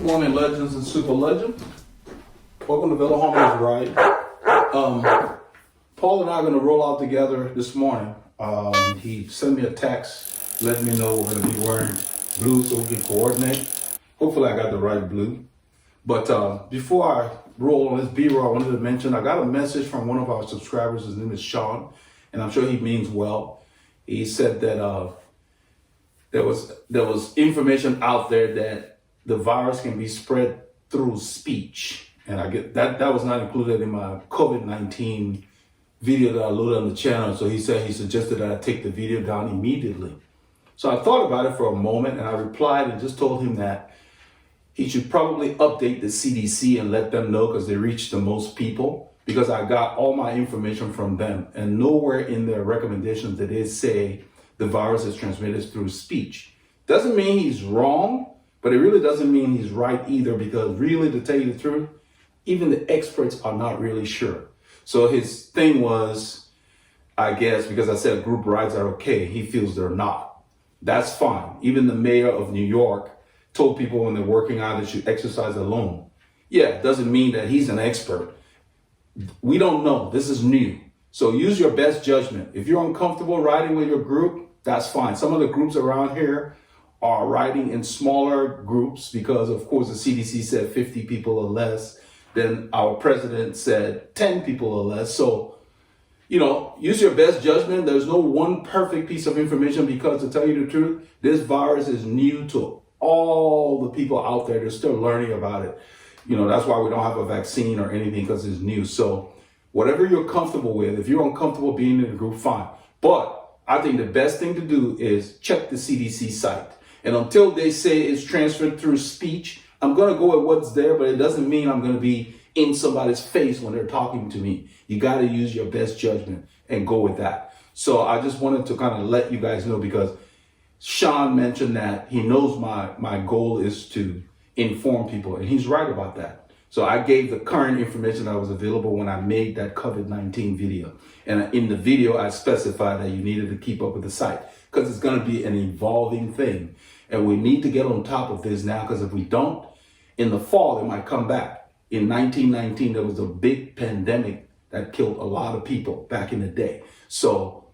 morning, legends and super legend. Welcome to Veloharmony's ride. Paul and I are going to roll out together this morning. He sent me a text letting me know we're going to be wearing blue so we can coordinate. Hopefully I got the right blue. But before I roll on this B-roll, I wanted to mention I got a message from one of our subscribers. His name is Sean, and I'm sure he means well. He said that there was information out there that the virus can be spread through speech. And I get that was not included in my COVID-19 video that I loaded on the channel. So he suggested that I take the video down immediately. So I thought about it for a moment and I replied and just told him that he should probably update the CDC and let them know because they reach the most people, because I got all my information from them and nowhere in their recommendations did they say the virus is transmitted through speech. Doesn't mean he's wrong, but it really doesn't mean he's right either, because really, to tell you the truth, even the experts are not really sure. So his thing was, I guess, because I said group rides are okay, he feels they're not. That's fine. Even the mayor of New York told people when they're working out they should exercise alone. Yeah, it doesn't mean that he's an expert. We don't know. This is new. So use your best judgment. If you're uncomfortable riding with your group, that's fine. Some of the groups around here are riding in smaller groups because, of course, the CDC said 50 people or less. Then our president said 10 people or less. So, use your best judgment. There's no one perfect piece of information because, to tell you the truth, this virus is new to all the people out there. They're still learning about it. That's why we don't have a vaccine or anything, because it's new. So whatever you're comfortable with, if you're uncomfortable being in a group, fine. But I think the best thing to do is check the CDC site. And until they say it's transferred through speech, I'm going to go with what's there, but it doesn't mean I'm going to be in somebody's face when they're talking to me. You got to use your best judgment and go with that. So I just wanted to kind of let you guys know, because Sean mentioned that he knows my goal is to inform people, and he's right about that. So I gave the current information that was available when I made that COVID-19 video. And in the video, I specified that you needed to keep up with the site because it's going to be an evolving thing. And we need to get on top of this now, because if we don't, in the fall, it might come back. In 1919, there was a big pandemic that killed a lot of people back in the day. So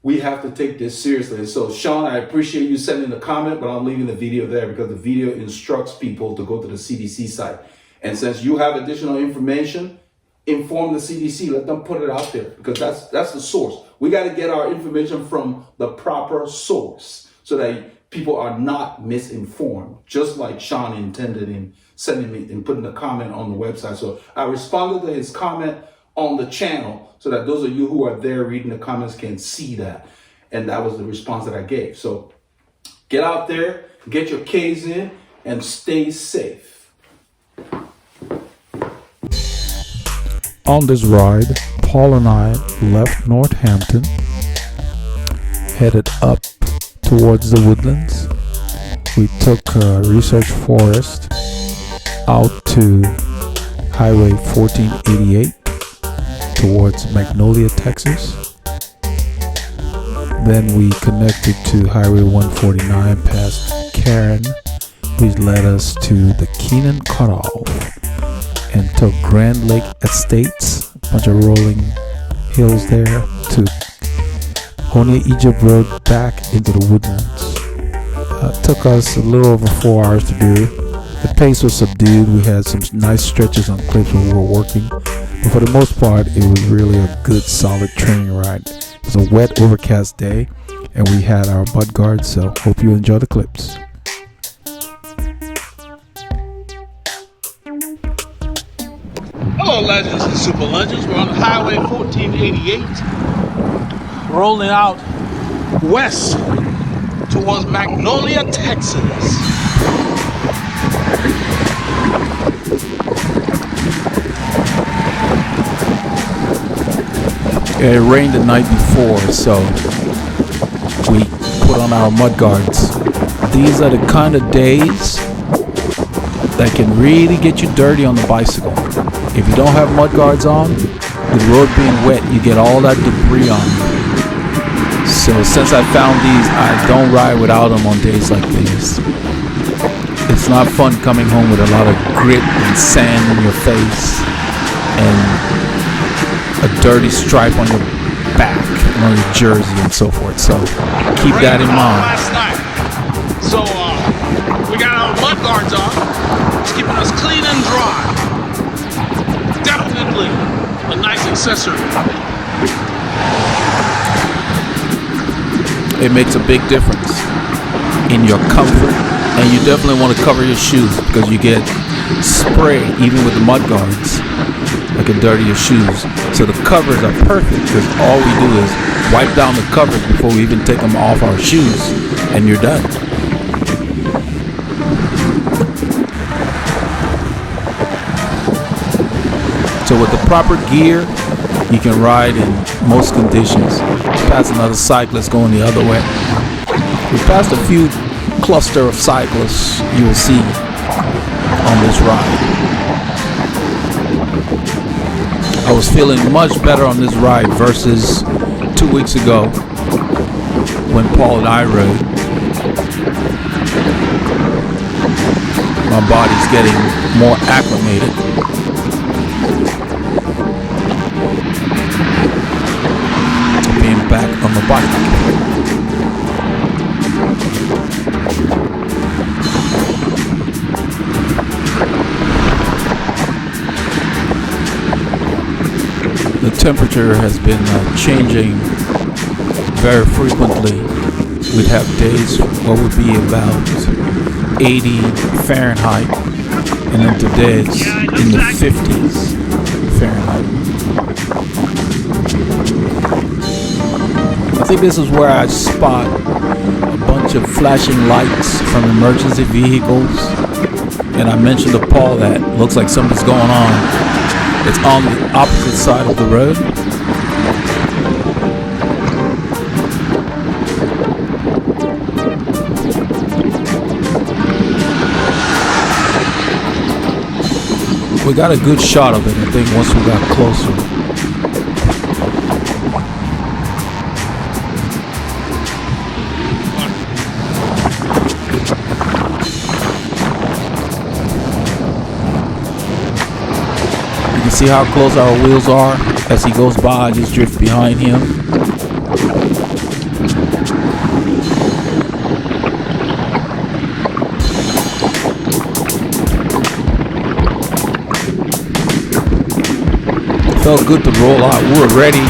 we have to take this seriously. So Sean, I appreciate you sending the comment, but I'm leaving the video there because the video instructs people to go to the CDC site. And since you have additional information, inform the CDC, let them put it out there, because that's the source. We got to get our information from the proper source so that people are not misinformed, just like Sean intended in sending me and putting a comment on the website. So I responded to his comment on the channel so that those of you who are there reading the comments can see that. And that was the response that I gave. So get out there, get your K's in, and stay safe. On this ride, Paul and I left Northampton, headed up towards the woodlands. We took Research Forest out to Highway 1488 towards Magnolia, Texas. Then we connected to Highway 149 past Karen, which led us to the Keenan Cutoff, and took Grand Lake Estates, a bunch of rolling hills there, to Honey Egypt Road back into the woodlands. Took us a little over 4 hours to do. The pace was subdued. We had some nice stretches on cliffs when we were working, but for the most part it was really a good solid training ride. It was a wet, overcast day and we had our mud guards, so hope you enjoy the clips. Hello, legends and super legends. We're on Highway 1488, rolling out west towards Magnolia, Texas. It rained the night before, so we put on our mud guards. These are the kind of days that can really get you dirty on the bicycle. If you don't have mud guards on, with the road being wet, you get all that debris on you. So since I found these, I don't ride without them on days like these. It's It's not fun coming home with a lot of grit and sand in your face and a dirty stripe on your back and on your jersey and so forth. So keep that in mind. Last night. So we got our mud guards on. It's keeping us clean and dry. Definitely a nice accessory. It makes a big difference in your comfort, and you definitely want to cover your shoes because you get spray even with the mud guards. That can dirty your shoes. So the covers are perfect because all we do is wipe down the covers before we even take them off our shoes, and you're done. So with the proper gear, you can ride in most conditions. Past another cyclist going the other way. We passed a few cluster of cyclists you will see on this ride. I was feeling much better on this ride versus 2 weeks ago when Paul and I rode. My body's getting more acclimated. Being back on the bike. The temperature has been changing very frequently. We'd have days what would be about 80 Fahrenheit, and then today it's in the 50s Fahrenheit. I think this is where I spot a bunch of flashing lights from emergency vehicles, and I mentioned to Paul that looks like something's going on. It's on the opposite side of the road. We got a good shot of it, I think, once we got closer. See how close our wheels are as he goes by. I just drift behind him. It felt good to roll out. We were ready.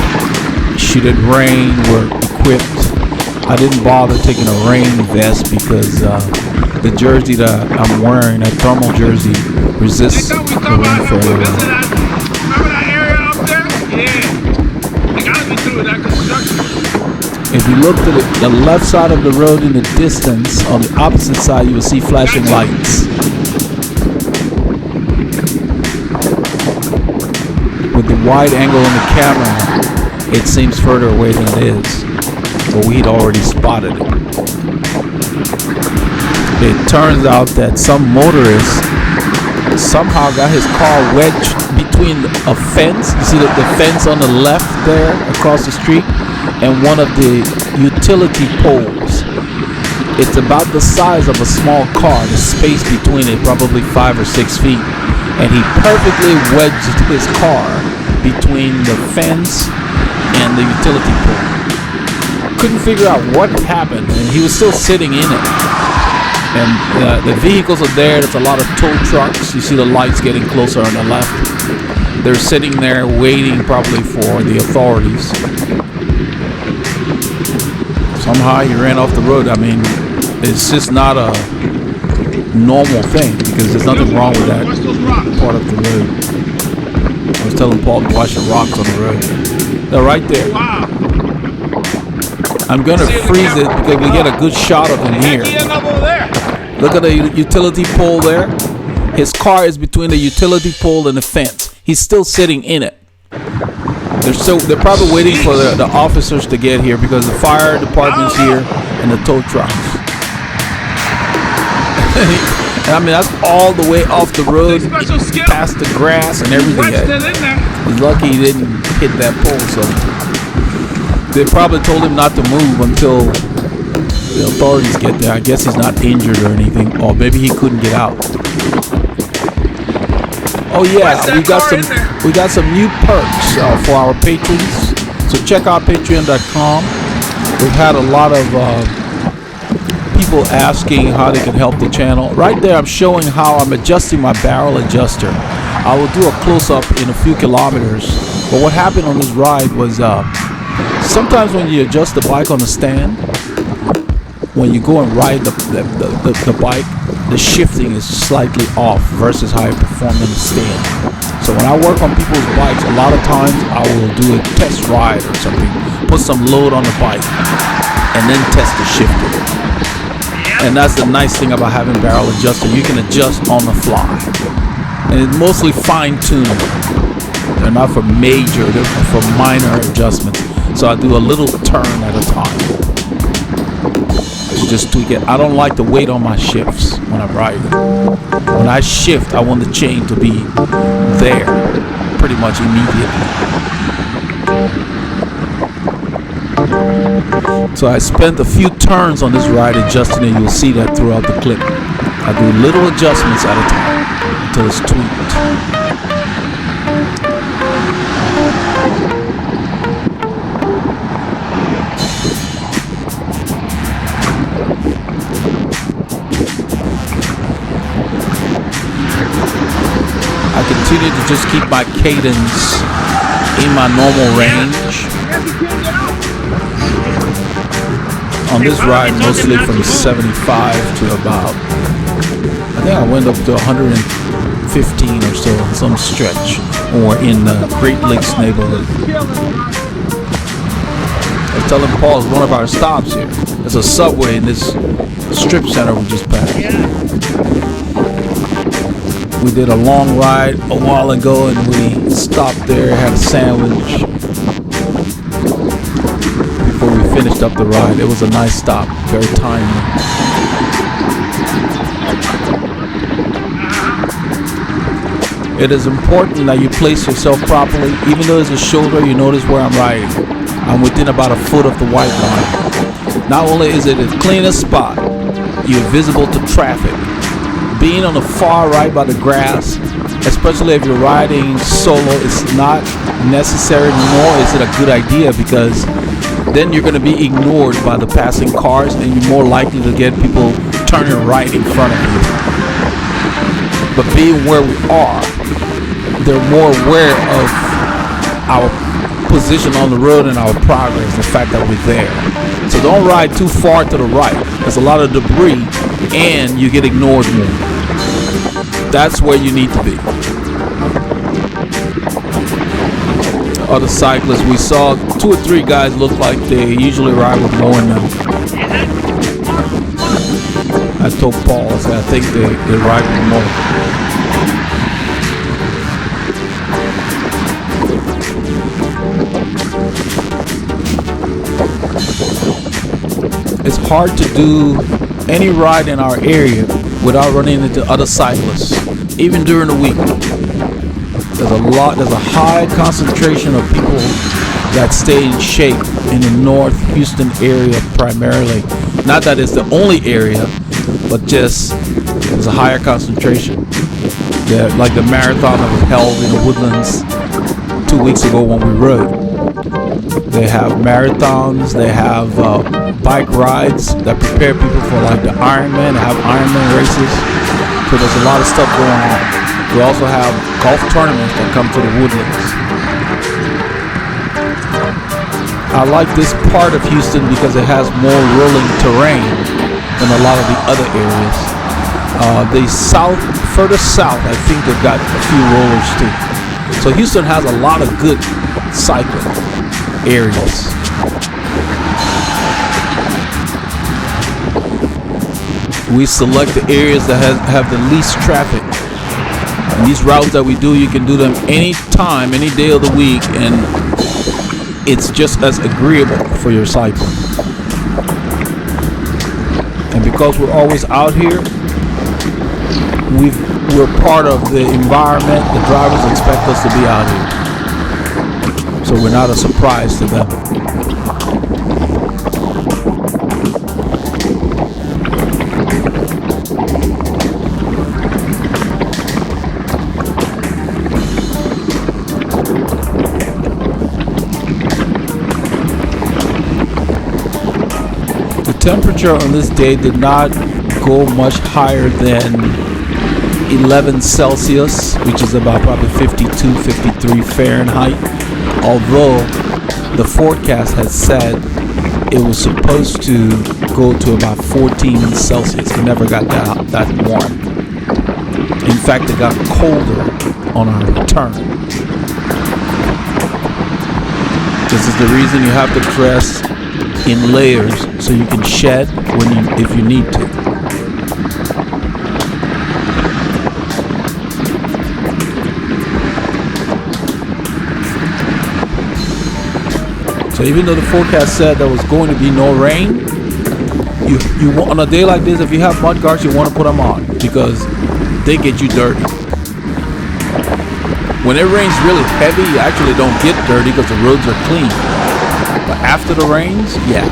Should it rain, we're equipped. I didn't bother taking a rain vest because the jersey that I'm wearing, that thermal jersey, resists the rain fairly well. If you look to the left side of the road in the distance, on the opposite side, you will see flashing lights. With the wide angle on the camera, it seems further away than it is, but we'd already spotted it. It turns out that some motorist somehow got his car wedged between a fence. You see the fence on the left there across the street, and one of the utility poles. It's about the size of a small car. The space between it probably 5 or 6 feet, and he perfectly wedged his car between the fence and the utility pole. Couldn't figure out what happened, and he was still sitting in it. And the vehicles are there. There's a lot of tow trucks. You see the lights getting closer on the left. They're sitting there waiting probably for the authorities. Somehow he ran off the road. I mean, it's just not a normal thing because there's nothing wrong with that part of the road. I was telling Paul to watch the rocks on the road. They're right there. I'm going to freeze it because we get a good shot of him here. Look at the utility pole there. His car is between the utility pole and the fence. He's still sitting in it. They're probably waiting for the officers to get here because the fire department's here and the tow trucks. And I mean, that's all the way off the road, past the grass and everything. He's lucky he didn't hit that pole, so they probably told him not to move until the authorities get there. I guess he's not injured or anything, or maybe he couldn't get out. Oh yeah, we got some new perks for our patrons. So check out patreon.com. We've had a lot of people asking how they can help the channel. Right there, I'm showing how I'm adjusting my barrel adjuster. I will do a close-up in a few kilometers. But what happened on this ride was sometimes when you adjust the bike on the stand, when you go and ride the bike, the shifting is slightly off versus how it performed on the stand. So when I work on people's bikes, a lot of times I will do a test ride or something, put some load on the bike, and then test the shifting. And that's the nice thing about having barrel adjuster. You can adjust on the fly. And it's mostly fine-tuned. They're not for major, they're for minor adjustments. So I do a little turn at a time. Just tweak it. I don't like the weight on my shifts when I'm riding. When I shift, I want the chain to be there pretty much immediately. So I spent a few turns on this ride adjusting, and you'll see that throughout the clip. I do little adjustments at a time until it's tweaked. I continue to just keep my cadence in my normal range. On this ride, mostly from 75 to about, I think I went up to 115 or so on some stretch when we're in the Great Lakes neighborhood. I was telling Paul it's one of our stops here. There's a Subway in this strip center we just passed. We did a long ride a while ago and we stopped there, had a sandwich before we finished up the ride. It was a nice stop, very timely. It is important that you place yourself properly. Even though there's a shoulder, you notice where I'm riding. I'm within about a foot of the white line. Not only is it the cleanest spot, you're visible to traffic. Being on the far right by the grass, especially if you're riding solo, it's not necessary, nor is it a good idea, because then you're going to be ignored by the passing cars and you're more likely to get people turning right in front of you. But being where we are, they're more aware of our position on the road and our progress, the fact that we're there. So don't ride too far to the right. There's a lot of debris and you get ignored more. That's where you need to be. Other cyclists, we saw 2 or 3 guys look like they usually ride with more than them. I told Paul, I said, I think they ride with more. It's hard to do any ride in our area without running into other cyclists, even during the week. There's a high concentration of people that stay in shape in the North Houston area primarily. Not that it's the only area, but just there's a higher concentration. Yeah, like the marathon that was held in the Woodlands 2 weeks ago when we rode. They have marathons, they have bike rides that prepare people for like the Ironman. They have Ironman races. So there's a lot of stuff going on. We also have golf tournaments that come to the Woodlands. I like this part of Houston because it has more rolling terrain than a lot of the other areas. Further south, I think they've got a few rollers too. So Houston has a lot of good cycling areas. We select the areas that have the least traffic. And these routes that we do, you can do them any time, any day of the week, and it's just as agreeable for your cycling. And because we're always out here, we're part of the environment. The drivers expect us to be out here, so we're not a surprise to them. The temperature on this day did not go much higher than 11 Celsius, which is about probably 52, 53 Fahrenheit. Although the forecast had said it was supposed to go to about 14 Celsius. It never got that warm. In fact, it got colder on our return. This is the reason you have to dress in layers so you can shed if you need to. So even though the forecast said there was going to be no rain, you on a day like this, if you have mud guards, you want to put them on because they get you dirty. When it rains really heavy, you actually don't get dirty because the roads are clean. But after the rains, yeah,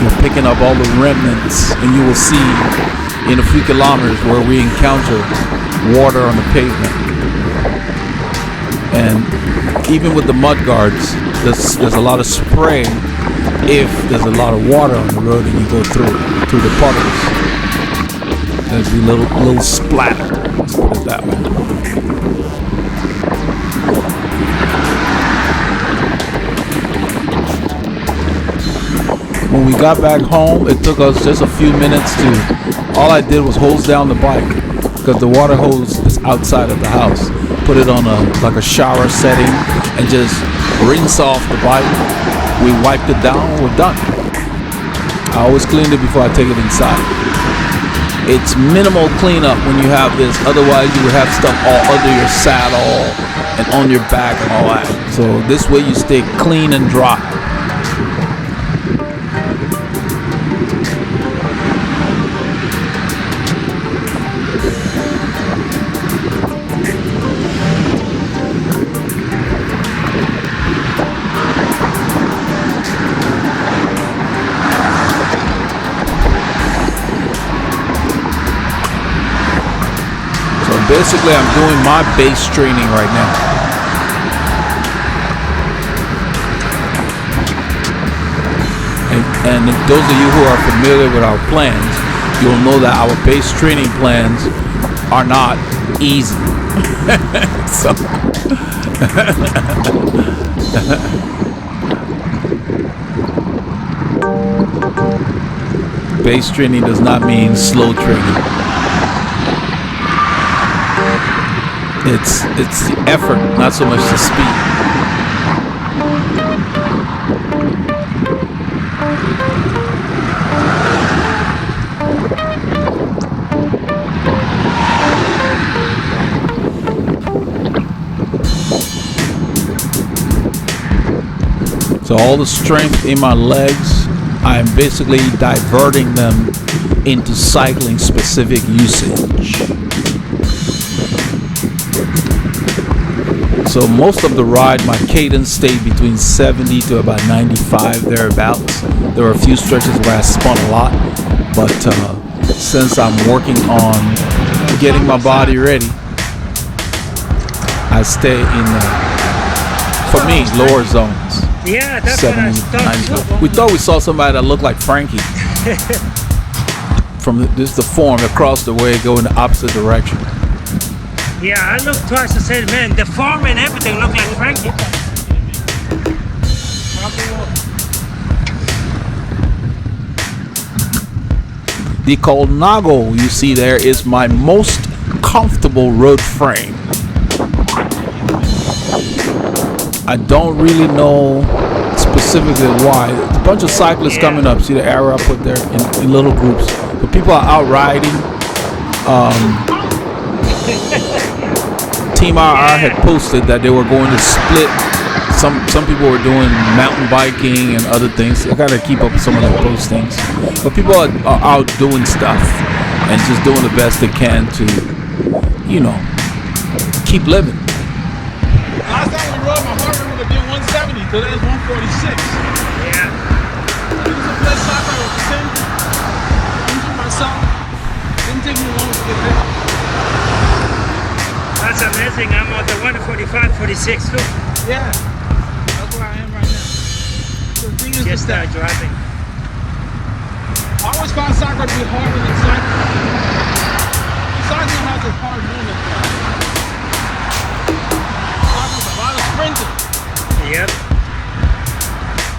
you're picking up all the remnants, and you will see in a few kilometers where we encounter water on the pavement. And even with the mud guards, there's a lot of spray if there's a lot of water on the road and you go through the puddles. There's a little splatter, let's put it that way. When we got back home, it took us just a few minutes all I did was hose down the bike because the water hose is outside of the house. Put it on like a shower setting and just rinse off the bike. We wiped it down, we're done. I always cleaned it before I take it inside. It's minimal cleanup when you have this, otherwise you would have stuff all under your saddle and on your back and all that. So this way you stay clean and dry. Basically, I'm doing my base training right now. And those of you who are familiar with our plans, you'll know that our base training plans are not easy. So base training does not mean slow training. It's the effort, not so much the speed. So all the strength in my legs, I'm basically diverting them into cycling specific usage. So most of the ride, my cadence stayed between 70 to about 95, thereabouts. There were a few stretches where I spun a lot, but since I'm working on getting my body ready, I stay in, for me, lower zones. Yeah, that's 70, what I thought. We thought we saw somebody that looked like Frankie. From the form across the way, go in the opposite direction. Yeah, I looked twice and said, man, the form and everything look like Frankie. The Colnago you see there is my most comfortable road frame. I don't really know specifically why. There's a bunch of cyclists coming up. See the arrow I put there in little groups. But people are out riding. Team RR had posted that they were going to split. Some people were doing mountain biking and other things. I gotta keep up with some of their postings. But people are out doing stuff and just doing the best they can to, keep living. Last time we rode, my heart rate did 170. Today is 146. Yeah. It was a best shot I was 10. Injured myself. Didn't take me long to get there. That's amazing. I'm on the 145, 46 too. Yeah. That's where I am right now. So the thing is Just that driving. record with Veloharmony Cyclery. Cycling has a hard movement. Cycling a lot of sprinting. Yep.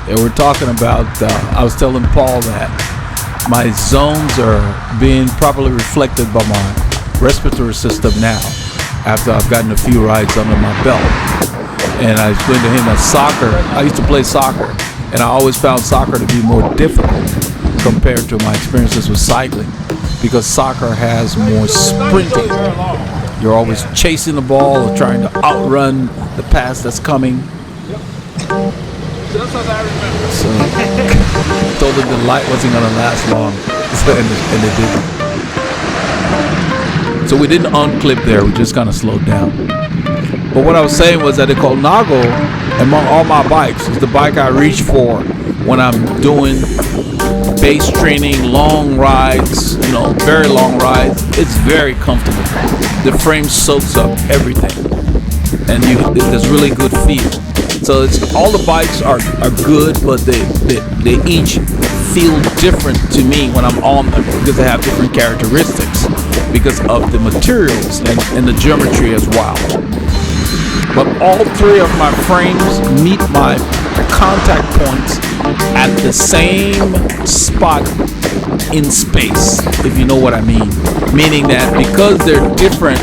Yeah, we're talking about, I was telling Paul that my zones are being properly reflected by my respiratory system now, after I've gotten a few rides under my belt. And I explained to him that soccer, I used to play soccer, and I always found soccer to be more difficult compared to my experiences with cycling, because soccer has more sprinting. You're always chasing the ball or trying to outrun the pass that's coming. Just as I remember. So told him the light wasn't gonna last long, and it didn't. So we didn't unclip there, we just kind of slowed down. But what I was saying was that the Colnago, among all my bikes, is the bike I reach for when I'm doing base training, long rides, very long rides. It's very comfortable. The frame soaks up everything, and there's really good feel. So all the bikes are good, but they each feel different to me when I'm on them, because they have different characteristics because of the materials and the geometry as well. But all three of my frames meet my contact points at the same spot in space, if you know what I mean. Meaning that because they're different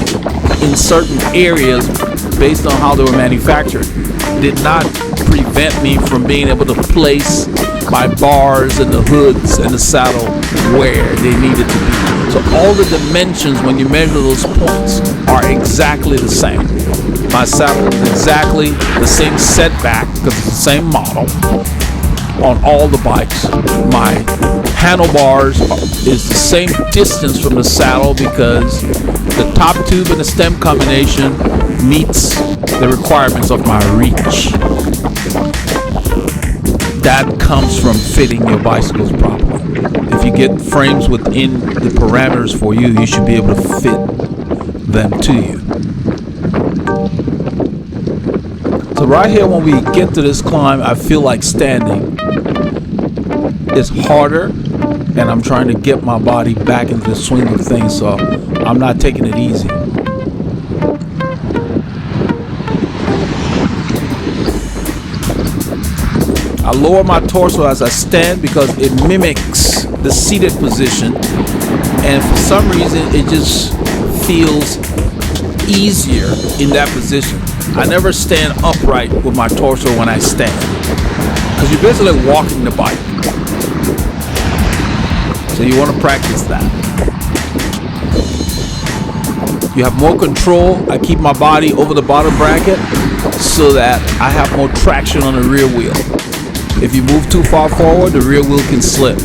in certain areas based on how they were manufactured, did not prevent me from being able to place my bars and the hoods and the saddle where they needed to be. So all the dimensions, when you measure those points, are exactly the same. My saddle is exactly the same setback, because it's the same model on all the bikes. My handlebars is the same distance from the saddle, because the top tube and the stem combination meets the requirements of my reach. That comes from fitting your bicycles properly. If you get frames within the parameters for you, you should be able to fit them to you. So right here, when we get to this climb, I feel like standing. It's harder, and I'm trying to get my body back into the swing of things, so I'm not taking it easy. I lower my torso as I stand because it mimics the seated position, and for some reason it just feels easier in that position. I never stand upright with my torso when I stand, because you're basically walking the bike. So you want to practice that. You have more control. I keep my body over the bottom bracket so that I have more traction on the rear wheel. If you move too far forward, the rear wheel can slip.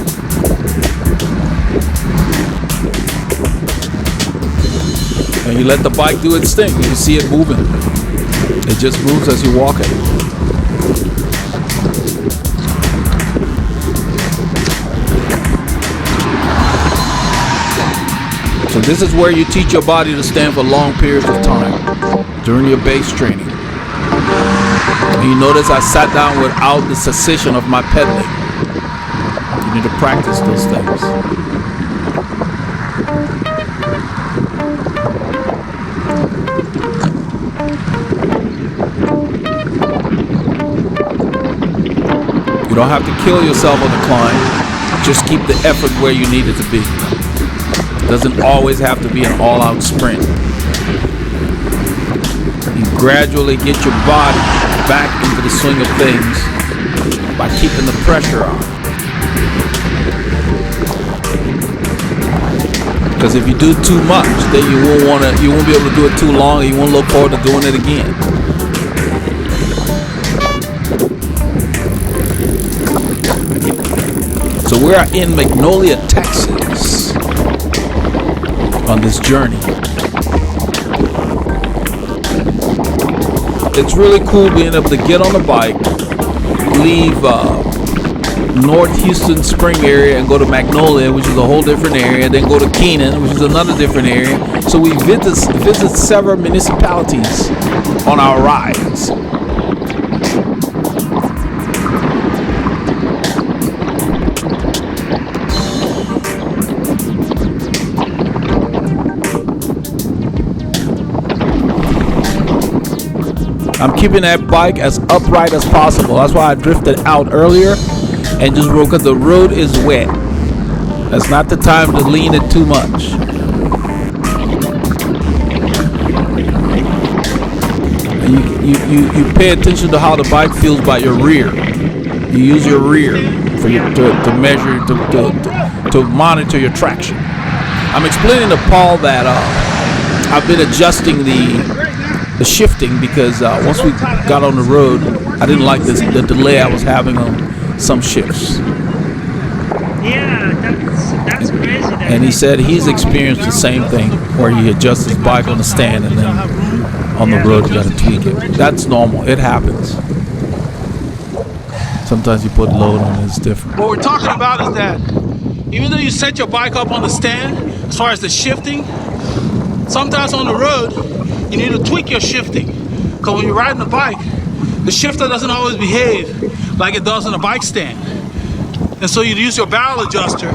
And you let the bike do its thing. You see it moving. It just moves as you walk it. So this is where you teach your body to stand for long periods of time during your base training. And you notice I sat down without the cessation of my pedaling. You need to practice those things. You don't have to kill yourself on the climb. Just keep the effort where you need it to be. It doesn't always have to be an all-out sprint. You gradually get your body back into the swing of things by keeping the pressure on. Because if you do too much, then you won't be able to do it too long, and you won't look forward to doing it again. So we are in Magnolia, Texas on this journey. It's really cool being able to get on the bike, leave North Houston Spring area and go to Magnolia, which is a whole different area, then go to Keenan, which is another different area. So we visit several municipalities on our rides. I'm keeping that bike as upright as possible. That's why I drifted out earlier and just rode, because the road is wet. That's not the time to lean it too much. And you pay attention to how the bike feels by your rear. You use your rear for to measure, to monitor your traction. I'm explaining to Paul that I've been adjusting the shifting because once we got on the road, I didn't like the delay I was having on some shifts. Yeah, that's crazy. And he said he's experienced the same thing where he adjusts his bike on the stand and then on the road you gotta tweak it. That's normal. It happens. Sometimes you put load on it, it's different. What we're talking about is that even though you set your bike up on the stand, as far as the shifting, sometimes on the road, you need to tweak your shifting. Because when you're riding the bike, the shifter doesn't always behave like it does on a bike stand. And so you use your barrel adjuster,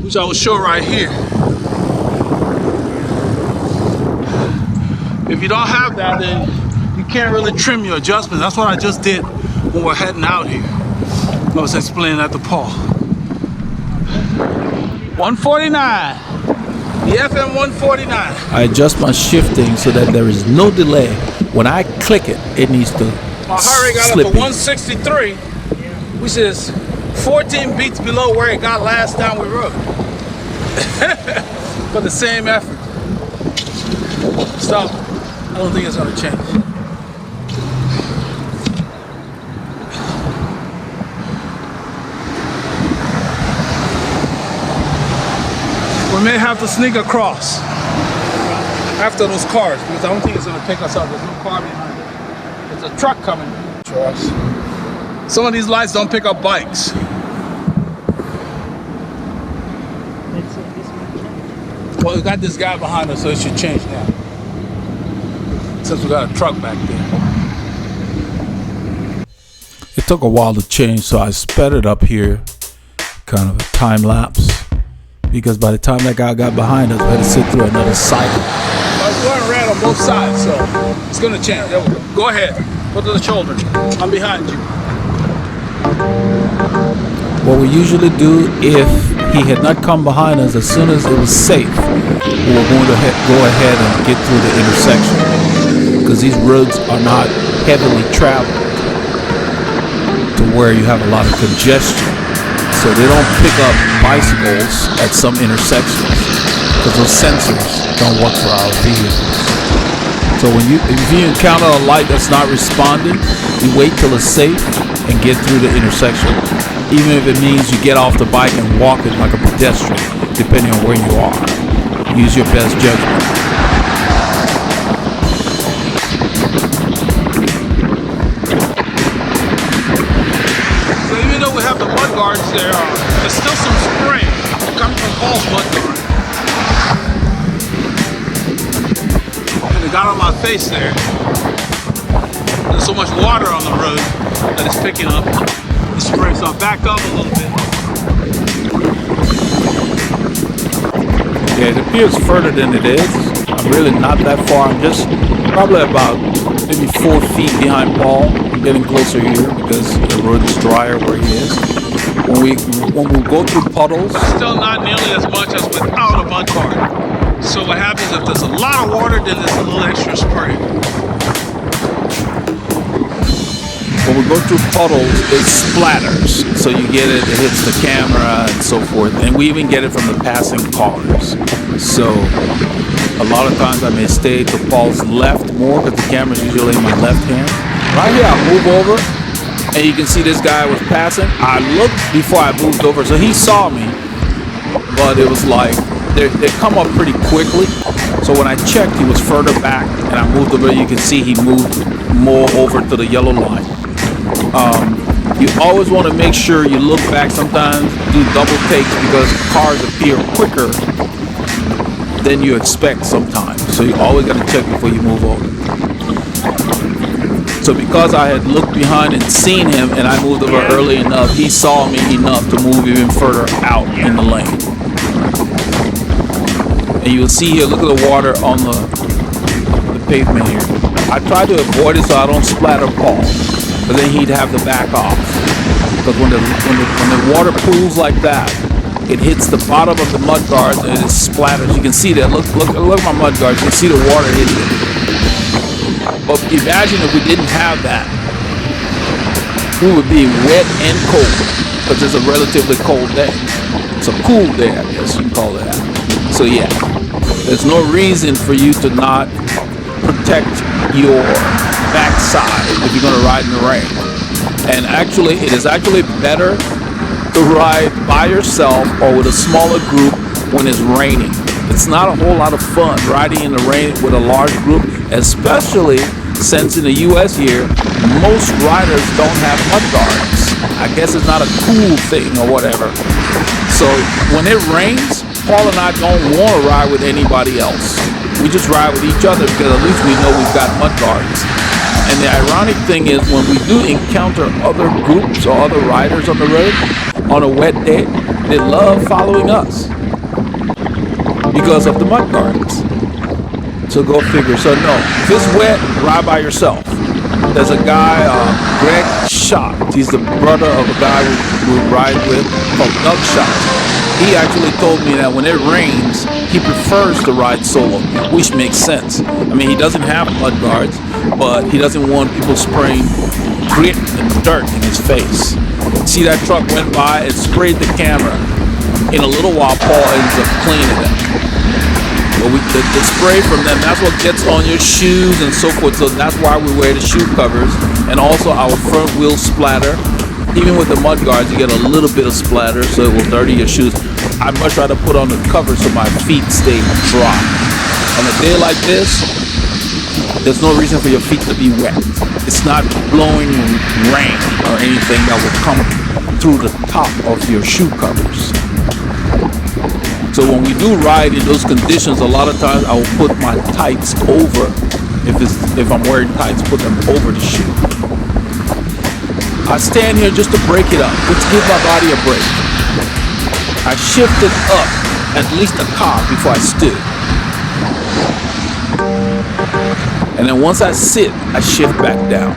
which I will show right here. If you don't have that, then you can't really trim your adjustments. That's what I just did when we're heading out here. I was explaining that to Paul. 149, the FM 149. I adjust my shifting so that there is no delay. When I click it, it needs to My heart rate got slip up to in. 163, which is 14 beats below where it got last time we rode. For the same effort. Stop. I don't think it's gonna change. We may have to sneak across after those cars because I don't think it's gonna pick us up. There's no car behind it. There's a truck coming for us. Some of these lights don't pick up bikes. Well, we got this guy behind us, so it should change now. Since we got a truck back there. It took a while to change, so I sped it up here, kind of a time lapse. Because by the time that guy got behind us, we had to sit through another cycle. I was going red on both sides, so it's gonna change. There we go. Go ahead. Go to the shoulder. I'm behind you. What we usually do, if he had not come behind us as soon as it was safe, we were going to go ahead and get through the intersection. Because these roads are not heavily traveled to where you have a lot of congestion. So they don't pick up bicycles at some intersections because those sensors don't work for our vehicles. So if you encounter a light that's not responding, you wait till it's safe and get through the intersection. Even if it means you get off the bike and walk it like a pedestrian, depending on where you are. Use your best judgment. There's still some spray coming from Paul's mud guard. And it got on my face there. There's so much water on the road that it's picking up the spray, so I backed up a little bit. Yeah, it appears further than it is. I'm really not that far. I'm just probably about maybe 4 feet behind Paul. I'm getting closer here because the road is drier where he is. When we go through puddles, but still not nearly as much as without a mud guard. So what happens if there's a lot of water, then there's a little extra spray. when we go through puddles, it splatters. So you get it, it hits the camera and so forth. And we even get it from the passing cars. So a lot of times I may stay to Paul's left more because the camera's usually in my left hand. Right here, I move over and you can see this guy was passing. I looked before I moved over, so he saw me, but it was like, they come up pretty quickly. So when I checked, he was further back and I moved over. You can see he moved more over to the yellow line. You always want to make sure you look back. Sometimes do double takes because cars appear quicker than you expect sometimes. So you always got to check before you move over. So because I had looked behind and seen him and I moved over early enough, he saw me enough to move even further out in the lane. And you'll see here, look at the water on the pavement here. I try to avoid it so I don't splatter Paul, but then he'd have to back off. Because when the water pools like that, it hits the bottom of the mud guards and it splatters. You can see that. Look at my mud guards. You can see the water hitting it. But imagine if we didn't have that. We would be wet and cold because it's a relatively cold day. It's a cool day, I guess you can call it that. So yeah, there's no reason for you to not protect your backside if you're going to ride in the rain. And actually, it is actually better to ride by yourself or with a smaller group when it's raining. It's not a whole lot of fun riding in the rain with a large group, especially since in the US here, most riders don't have mud guards. I guess it's not a cool thing or whatever. So when it rains, Paul and I don't want to ride with anybody else. We just ride with each other because at least we know we've got mud guards. And the ironic thing is when we do encounter other groups or other riders on the road on a wet day, they love following us because of the mud guards. So go figure. So no, if it's wet, ride by yourself. There's a guy, Greg Schott. He's the brother of a guy we ride with called Doug Schott. He actually told me that when it rains, he prefers to ride solo, which makes sense. I mean, he doesn't have mud guards, but he doesn't want people spraying grit and dirt in his face. See, that truck went by and sprayed the camera. In a little while, Paul ends up cleaning it. But the spray from them, that's what gets on your shoes and so forth. So that's why we wear the shoe covers. And also our front wheel splatter. Even with the mud guards, you get a little bit of splatter, so it will dirty your shoes. I'd much rather put on the cover so my feet stay dry. On a day like this, there's no reason for your feet to be wet. It's not blowing rain or anything that will come through the top of your shoe covers. So when we do ride in those conditions, a lot of times I will put my tights over. If I'm wearing tights, put them over the shoe. I stand here just to break it up, just to give my body a break. I shifted up at least a car before I stood. And then once I sit, I shift back down.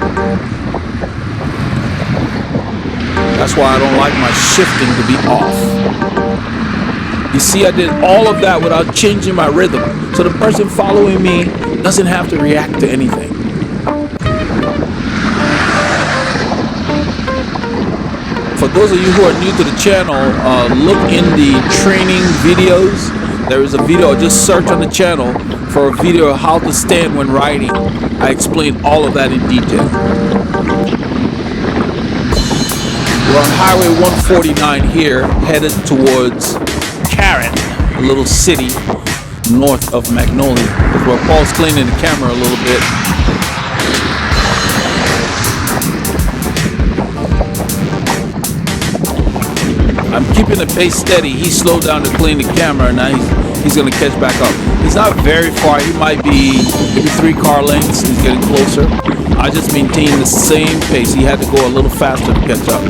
That's why I don't like my shifting to be off. You see, I did all of that without changing my rhythm. So the person following me doesn't have to react to anything. For those of you who are new to the channel, look in the training videos. There is a video, just search on the channel for a video of how to stand when riding. I explain all of that in detail. We're on Highway 149 here, headed towards Karen, a little city north of Magnolia. That's where Paul's cleaning the camera a little bit. I'm keeping the pace steady. He slowed down to clean the camera, and now he's going to catch back up. He's not very far. He might be maybe 3 car lengths. He's getting closer. I just maintain the same pace. He had to go a little faster to catch up.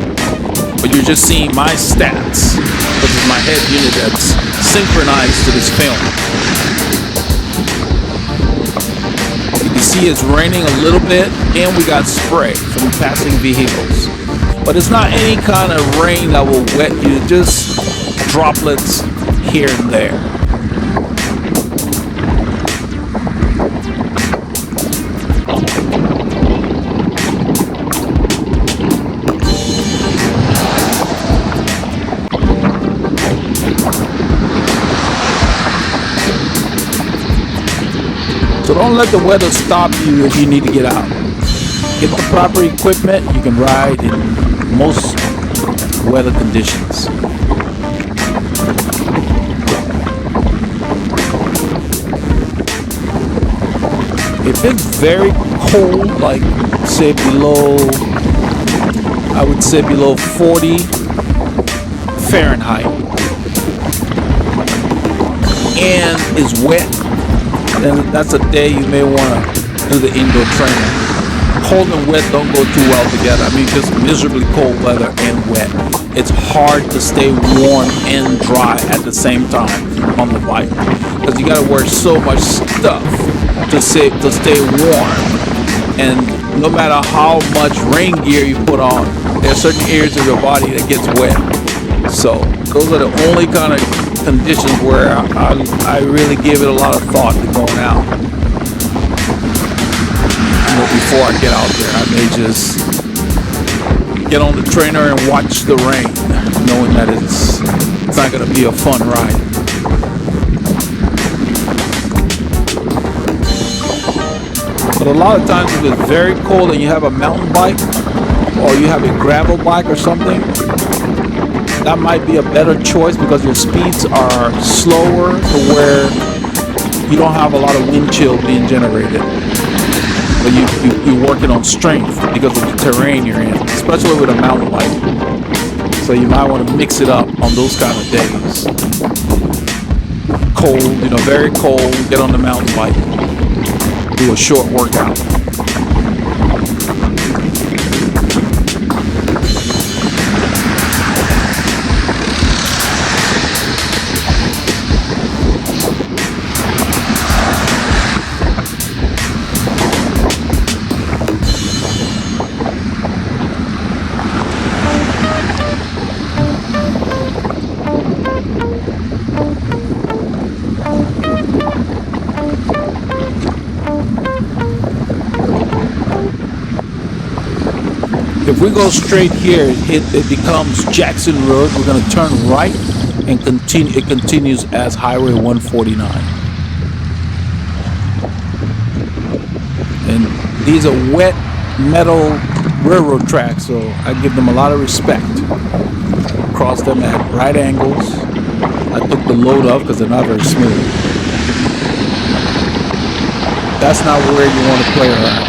But you're just seeing my stats, which is my head unit that's synchronized to this film. You can see it's raining a little bit, and we got spray from passing vehicles. But it's not any kind of rain that will wet you, just droplets here and there. So don't let the weather stop you if you need to get out. Get the proper equipment, you can ride in most weather conditions. If it's very cold, like say below, I would say below 40 Fahrenheit, and is wet, then that's a day you may want to do the indoor training. Cold and wet don't go too well together. I mean, just miserably cold weather and wet. It's hard to stay warm and dry at the same time on the bike because you got to wear so much stuff to stay warm And no matter how much rain gear you put on, there are certain areas of your body that gets wet. So those are the only kind of conditions where I really give it a lot of thought to going out. Before I get out there, I may just get on the trainer and watch the rain, knowing that it's not going to be a fun ride. But a lot of times if it's very cold and you have a mountain bike or you have a gravel bike or something, that might be a better choice because your speeds are slower to where you don't have a lot of wind chill being generated. But you're working on strength because of the terrain you're in, especially with a mountain bike. So you might want to mix it up on those kind of days. Cold, very cold, get on the mountain bike. Do a short workout. If we go straight here, it becomes Jackson Road. We're going to turn right and continue. It continues as Highway 149. And these are wet metal railroad tracks, so I give them a lot of respect. Cross them at right angles. I took the load off because they're not very smooth. That's not where you want to play around.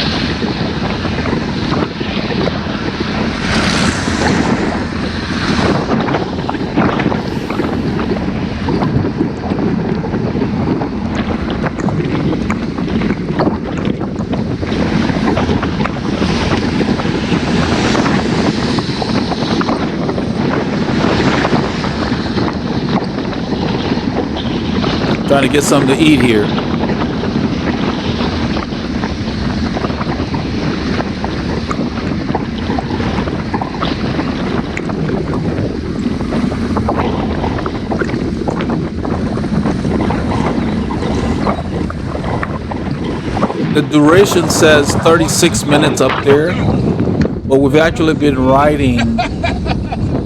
Trying to get something to eat here. The duration says 36 minutes up there, but we've actually been riding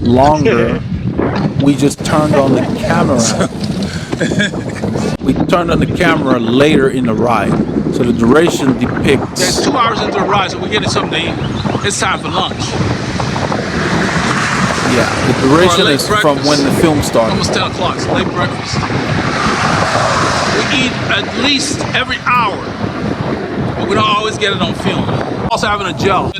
longer. We just turned on the camera. We turned on the camera later in the ride, so the duration depicts. There's 2 hours into the ride, so we're getting something to eat. It's time for lunch. Yeah, the duration is from when the film started. Almost 10 o'clock, so late breakfast. We eat at least every hour, but we don't always get it on film. Also having a gel.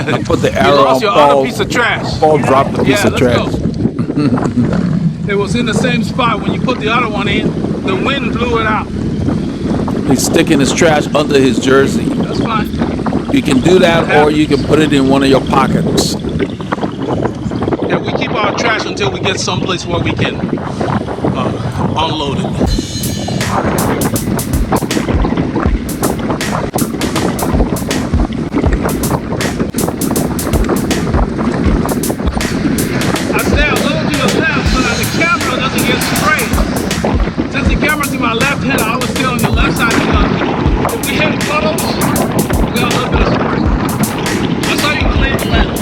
I put the You arrow lost on your Paul. other piece of trash. Paul dropped the piece of let's trash. go. It was in the same spot when you put the other one in. The wind blew it out. He's sticking his trash under his jersey. That's fine. You can do that, or you can put it in one of your pockets. And we keep our trash until we get someplace where we can unload it. I stay a little to the left so that the camera doesn't get sprayed. Since the camera's in my left hand, I always stay on the left side because if we hit puddles, we got a little bit of spray. That's how you clean the lens.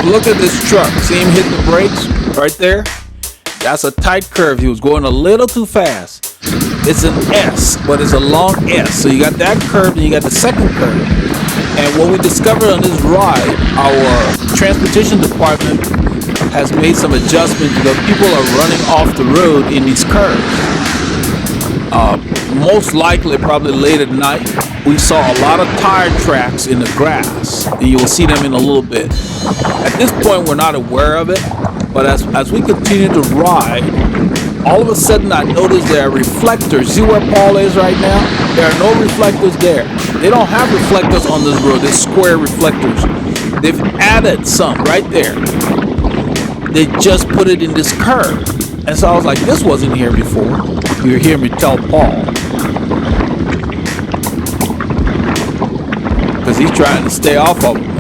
Look at this truck. See him hit the brakes right there? That's a tight curve. He was going a little too fast. It's an S, but it's a long S. So you got that curve and you got the second curve. And what we discovered on this ride, our transportation department has made some adjustments because people are running off the road in these curves. Most likely, probably late at night, we saw a lot of tire tracks in the grass, and you will see them in a little bit. At this point, we're not aware of it, but as we continue to ride, all of a sudden I noticed there are reflectors. See where Paul is right now? There are no reflectors there. They don't have reflectors on this road. They're square reflectors. They've added some right there. They just put it in this curve. And so I was like, this wasn't here before. You hear me tell Paul. Because he's trying to stay off of them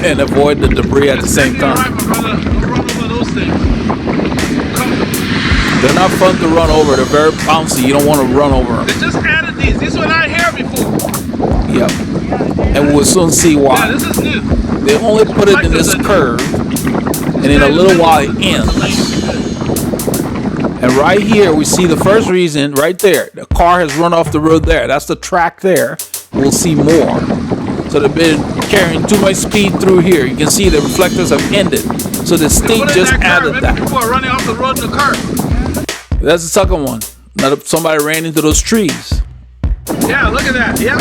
and avoid the debris at the same time. They're not fun to run over. They're very bouncy. You don't want to run over them. They just added these. These were not here before. Yep. And we'll soon see why. Yeah, this is new. They only put it in this curve, and in a little while it ends. And right here, we see the first reason right there. The car has run off the road there. That's the track there. We'll see more. So they've been carrying too much speed through here. You can see the reflectors have ended. So the state just added that. People are running off the road in the car. That's the second one. Somebody ran into those trees. Yeah, look at that. Yep.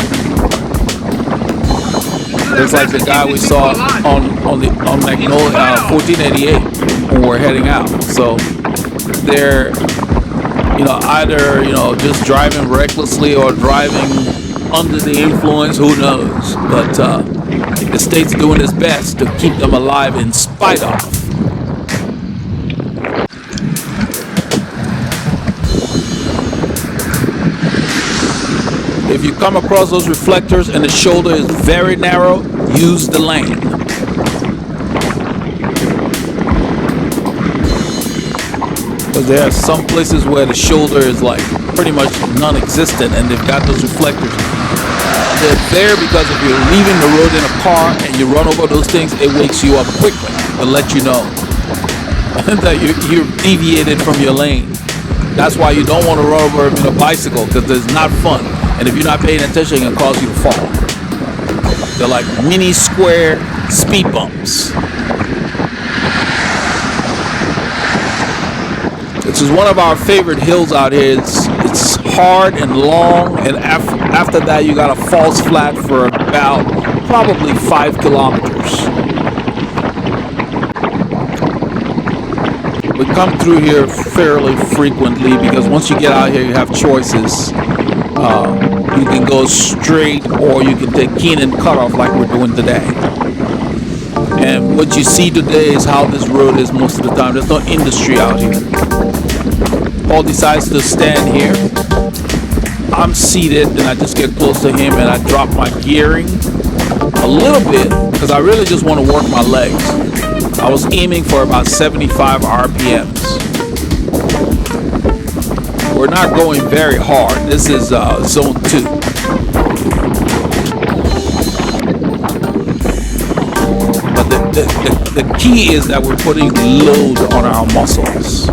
It's like the guy we saw on Magnolia 1488 when we're heading out. So they're either just driving recklessly or driving under the influence. Who knows? But the state's doing its best to keep them alive in spite of. If you come across those reflectors and the shoulder is very narrow, use the lane. Because there are some places where the shoulder is like pretty much non-existent and they've got those reflectors. They're there because if you're leaving the road in a car and you run over those things, it wakes you up quickly to let you know that you're deviated from your lane. That's why you don't want to run over in a bicycle, because it's not fun. And if you're not paying attention, it can cause you to fall. They're like mini square speed bumps. This is one of our favorite hills out here. It's hard and long, and after that you got a false flat for about probably 5 kilometers. We come through here fairly frequently because once you get out here, you have choices. You can go straight or you can take Keenan Cutoff like we're doing today. And what you see today is how this road is most of the time. There's no industry out here. Paul decides to stand here. I'm seated and I just get close to him and I drop my gearing a little bit because I really just want to work my legs. I was aiming for about 75 RPMs. We're not going very hard. This is zone 2. But the key is that we're putting load on our muscles.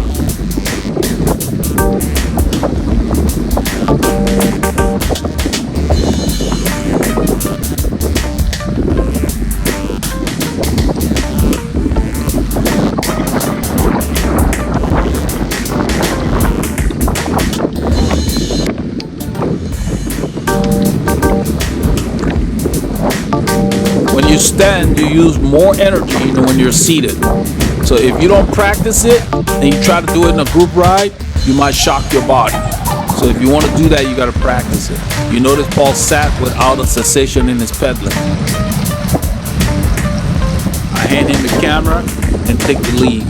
Stand, you use more energy than when you're seated. So if you don't practice it and you try to do it in a group ride, you might shock your body. So if you want to do that, you got to practice it. You notice Paul sat without a cessation in his pedaling. I hand him the camera and take the lead.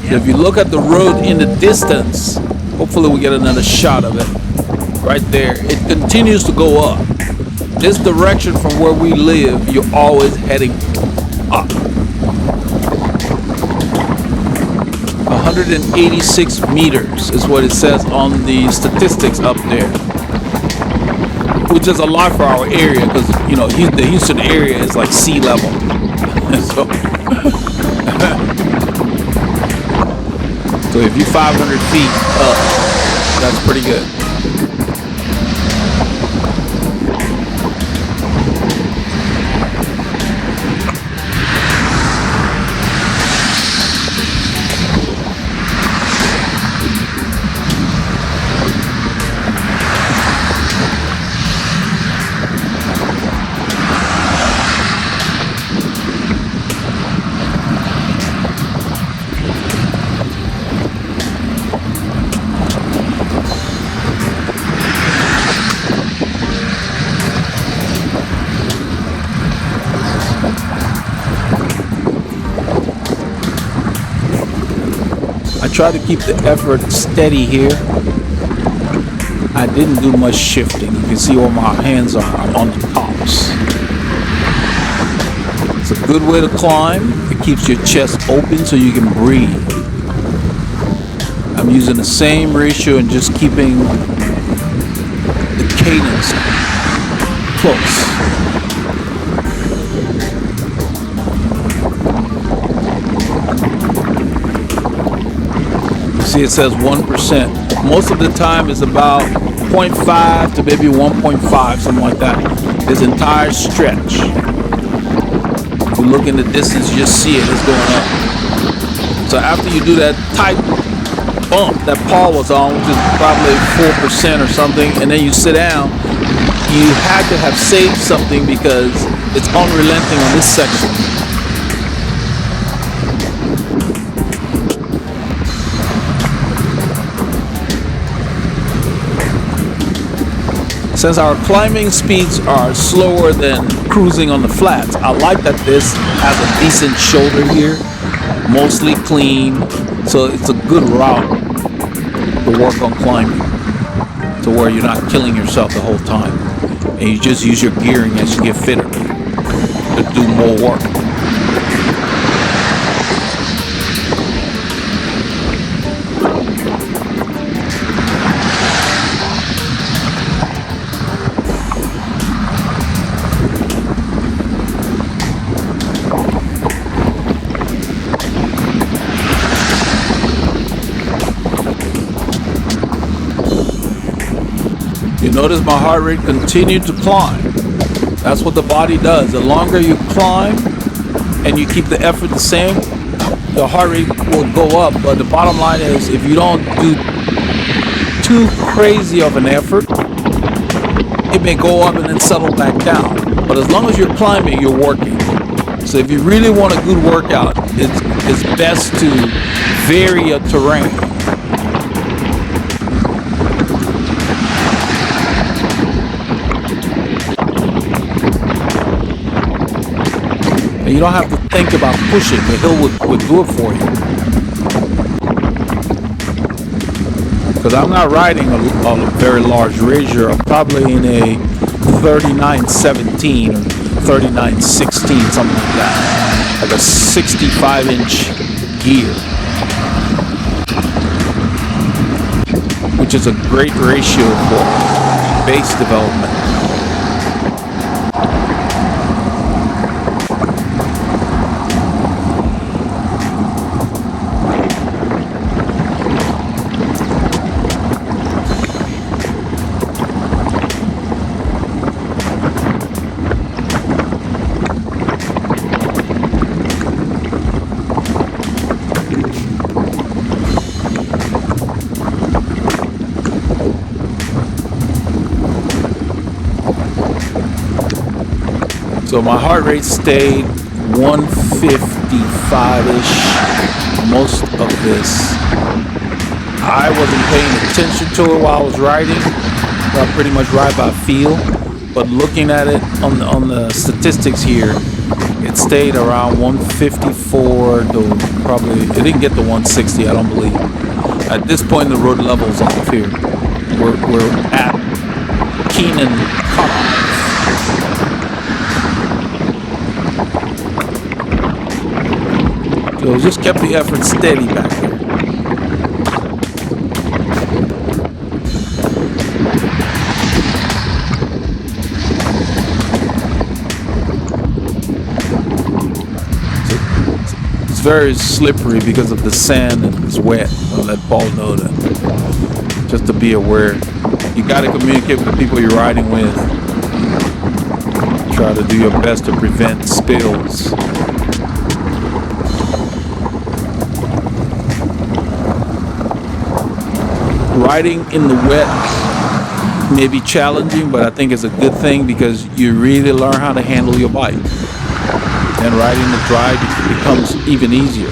If you look at the road in the distance, hopefully we get another shot of it. Right there, it continues to go up. This direction from where we live, you're always heading up. 186 meters is what it says on the statistics up there, which is a lot for our area because the Houston area is like sea level. So So if you're 500 feet up, that's pretty good. try to keep the effort steady here. I didn't do much shifting. You can see where my hands are. I'm on the tops. It's a good way to climb. It keeps your chest open so you can breathe. I'm using the same ratio and just keeping the cadence close. See, it says 1%. Most of the time it's about 0.5 to maybe 1.5, something like that. This entire stretch. If you look in the distance, you just see it's going up. So after you do that tight bump that Paul was on, which is probably 4% or something, and then you sit down, you had to have saved something because it's unrelenting on this section. Since our climbing speeds are slower than cruising on the flats, I like that this has a decent shoulder here, mostly clean, so it's a good route to work on climbing, to where you're not killing yourself the whole time, and you just use your gearing as you get fitter to do more work. Notice my heart rate continued to climb. That's what the body does. The longer you climb and you keep the effort the same, the heart rate will go up. But the bottom line is, if you don't do too crazy of an effort, it may go up and then settle back down. But as long as you're climbing, you're working. So if you really want a good workout, it's best to vary your terrain. You don't have to think about pushing. The hill would do it for you. Because I'm not riding a very large razor. I'm probably in a 3917 or 3916, something like that. Like a 65-inch gear. Which is a great ratio for base development. So my heart rate stayed 155-ish most of this. I wasn't paying attention to it while I was riding. I pretty much ride by feel. But looking at it on the statistics here, it stayed around 154 to probably, it didn't get to 160, I don't believe. At this point the road level's off here. We're at Keenan Cutoff. So just kept the effort steady back there. It's very slippery because of the sand and it's wet. I'll let Paul know that. Just to be aware. You got to communicate with the people you're riding with. Try to do your best to prevent spills. Riding in the wet may be challenging, but I think it's a good thing because you really learn how to handle your bike. And riding the dry becomes even easier.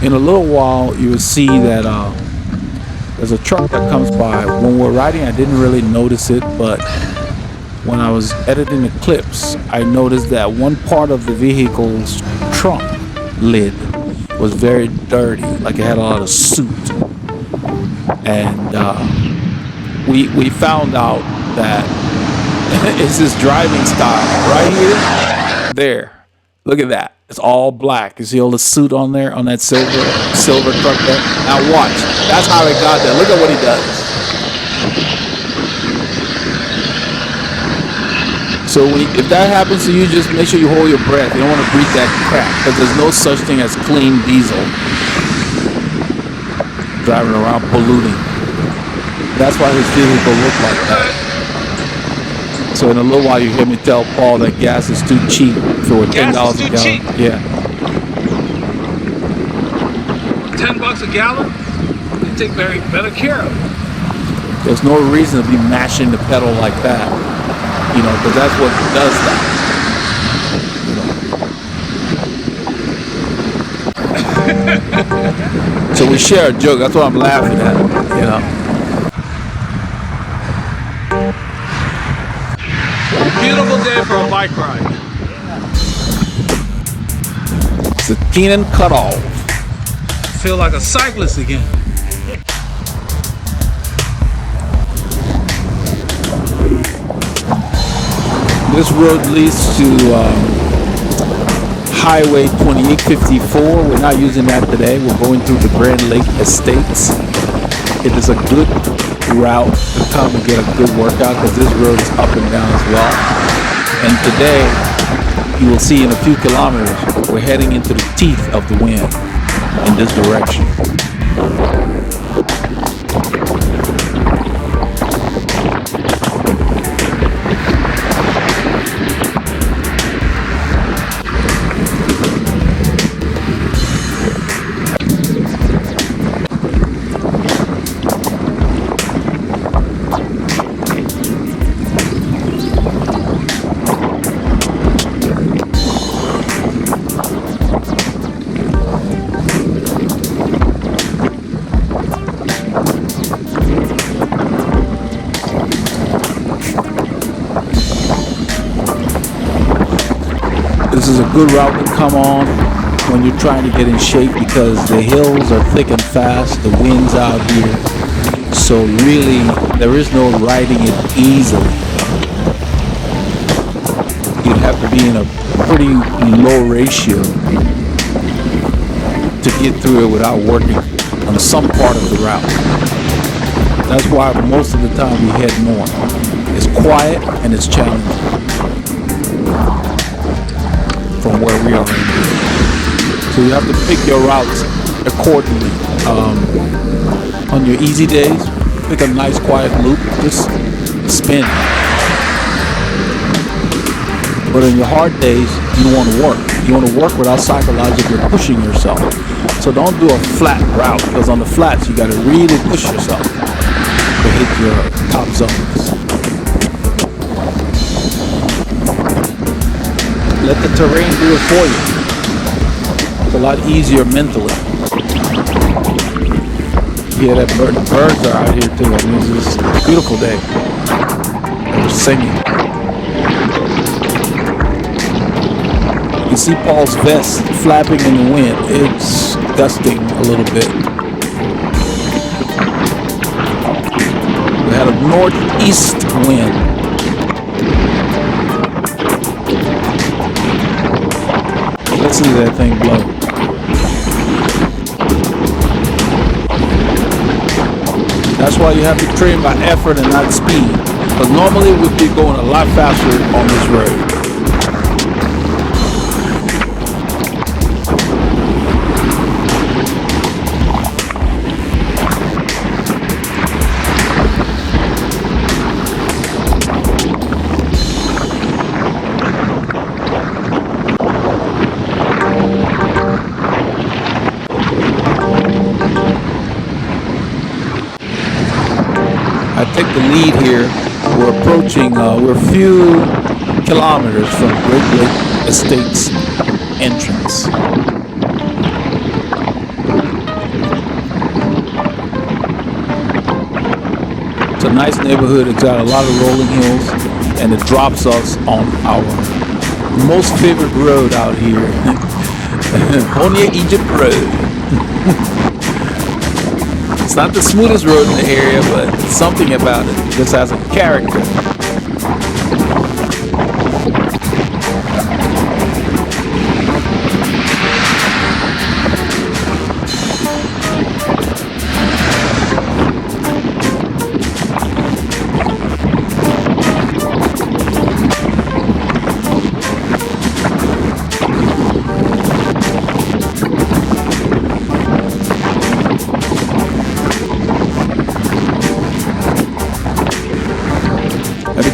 In a little while, you will see that there's a truck that comes by. When we're riding, I didn't really notice it, but when I was editing the clips, I noticed that one part of the vehicle's trunk lid was very dirty, like it had a lot of soot. And we found out that it's this driving style right here. There, look at that. It's all black. You see all the soot on there, on that silver truck there? Now watch. That's how it got there. Look at what he does. So if that happens to you, just make sure you hold your breath. You don't want to breathe that crap, because there's no such thing as clean diesel. Driving around polluting. That's why his vehicle looked like that. So in a little while, you hear me tell Paul that gas is too cheap for $10 a gallon. Cheap. Yeah. $10 a gallon. They take better care of it. There's no reason to be mashing the pedal like that, you know, because that's what does that. So we share a joke. That's what I'm laughing at, you know. Beautiful day for a bike ride. It's a Keenan Cutoff. I feel like a cyclist again. This road leads to Highway 2854. We're not using that today. We're going through the Grand Lake Estates. It is a good route to come and get a good workout because this road is up and down as well. And today, you will see in a few kilometers, we're heading into the teeth of the wind in this direction. This is a good route to come on when you're trying to get in shape because the hills are thick and fast, the wind's out here. So really, there is no riding it easily. You'd have to be in a pretty low ratio to get through it without working on some part of the route. That's why most of the time we head north. It's quiet and it's challenging from where we are in here. So you have to pick your routes accordingly. On your easy days, pick a nice quiet loop, just spin. But on your hard days, you want to work. You want to work without psychologically pushing yourself. So don't do a flat route, because on the flats, you got to really push yourself to hit your top zones. Let the terrain do it for you. It's a lot easier mentally. Yeah, the birds are out here too. I mean, it's a beautiful day. They're singing. You see Paul's vest flapping in the wind. It's gusting a little bit. We had a northeast wind. Let's see that thing blow. That's why you have to train by effort and not speed. Because normally we'd be going a lot faster on this road. I take the lead here. We're approaching, we're a few kilometers from Great Lake Estates entrance. a nice neighborhood. It's got a lot of rolling hills, and it drops us on our most favorite road out here, Honya Egypt Road. It's not the smoothest road in the area, but something about it just has a character.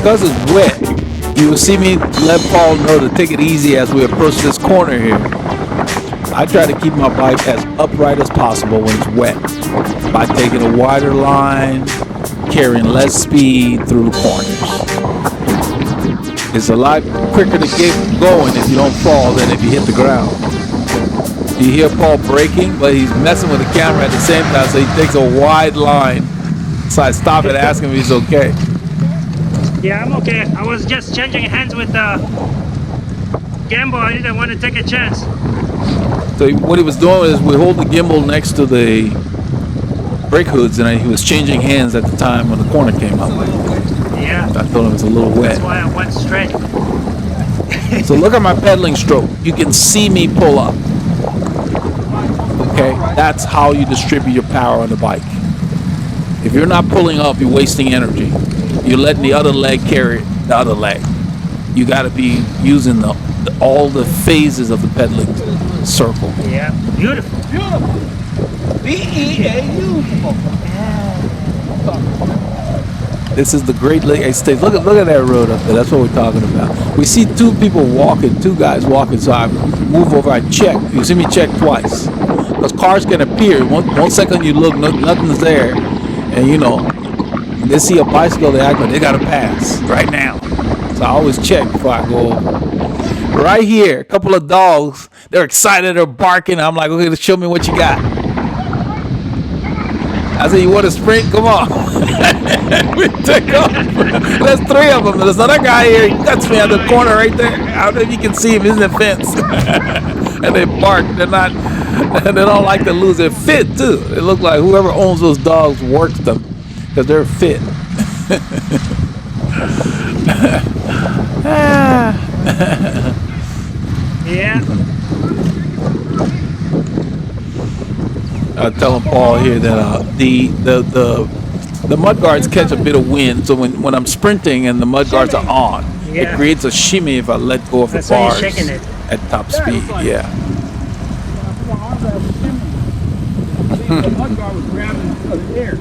Because it's wet, you will see me let Paul know to take it easy as we approach this corner here. I try to keep my bike as upright as possible when it's wet by taking a wider line, carrying less speed through the corners. It's a lot quicker to get going if you don't fall than if you hit the ground. You hear Paul braking, but he's messing with the camera at the same time, so he takes a wide line. So I stop and ask him if he's okay. Yeah, I'm okay. I was just changing hands with the gimbal. I didn't want to take a chance. So what he was doing is we hold the gimbal next to the brake hoods, and he was changing hands at the time when the corner came up. Yeah. I told him it was a little wet. That's why I went straight. So look at my pedaling stroke. You can see me pull up. Okay, that's how you distribute your power on the bike. If you're not pulling up, you're wasting energy. You're letting the other leg carry the other leg. You got to be using all the phases of the pedaling circle. Yeah, beautiful. Beautiful. B-E-A-U. This is the Great Lakes States. Look at that road up there. That's what we're talking about. We see two guys walking. So I move over. I check. You see me check twice. Because cars can appear. One second you look, nothing's there, and you know. They see a bicycle, they act like they gotta pass right now. So I always check before I go over. Right here, a couple of dogs, they're excited, they're barking. I'm like, okay, show me what you got. I said, you want to sprint? Come on. We took off. There's three of them. There's another guy here, he cuts me out the corner right there. I don't know if you can see him, he's in the fence. And they bark, they don't like to lose their fit too. It looks like whoever owns those dogs works them. Because they're fit. Yeah. I was telling Paul here that the mud guards catch a bit of wind, so when I'm sprinting and the mud guards are on, Yeah. it creates a shimmy if I let go of That's the why you're bars shaking it. at top speed. Yeah. The mud guard was grabbing the air.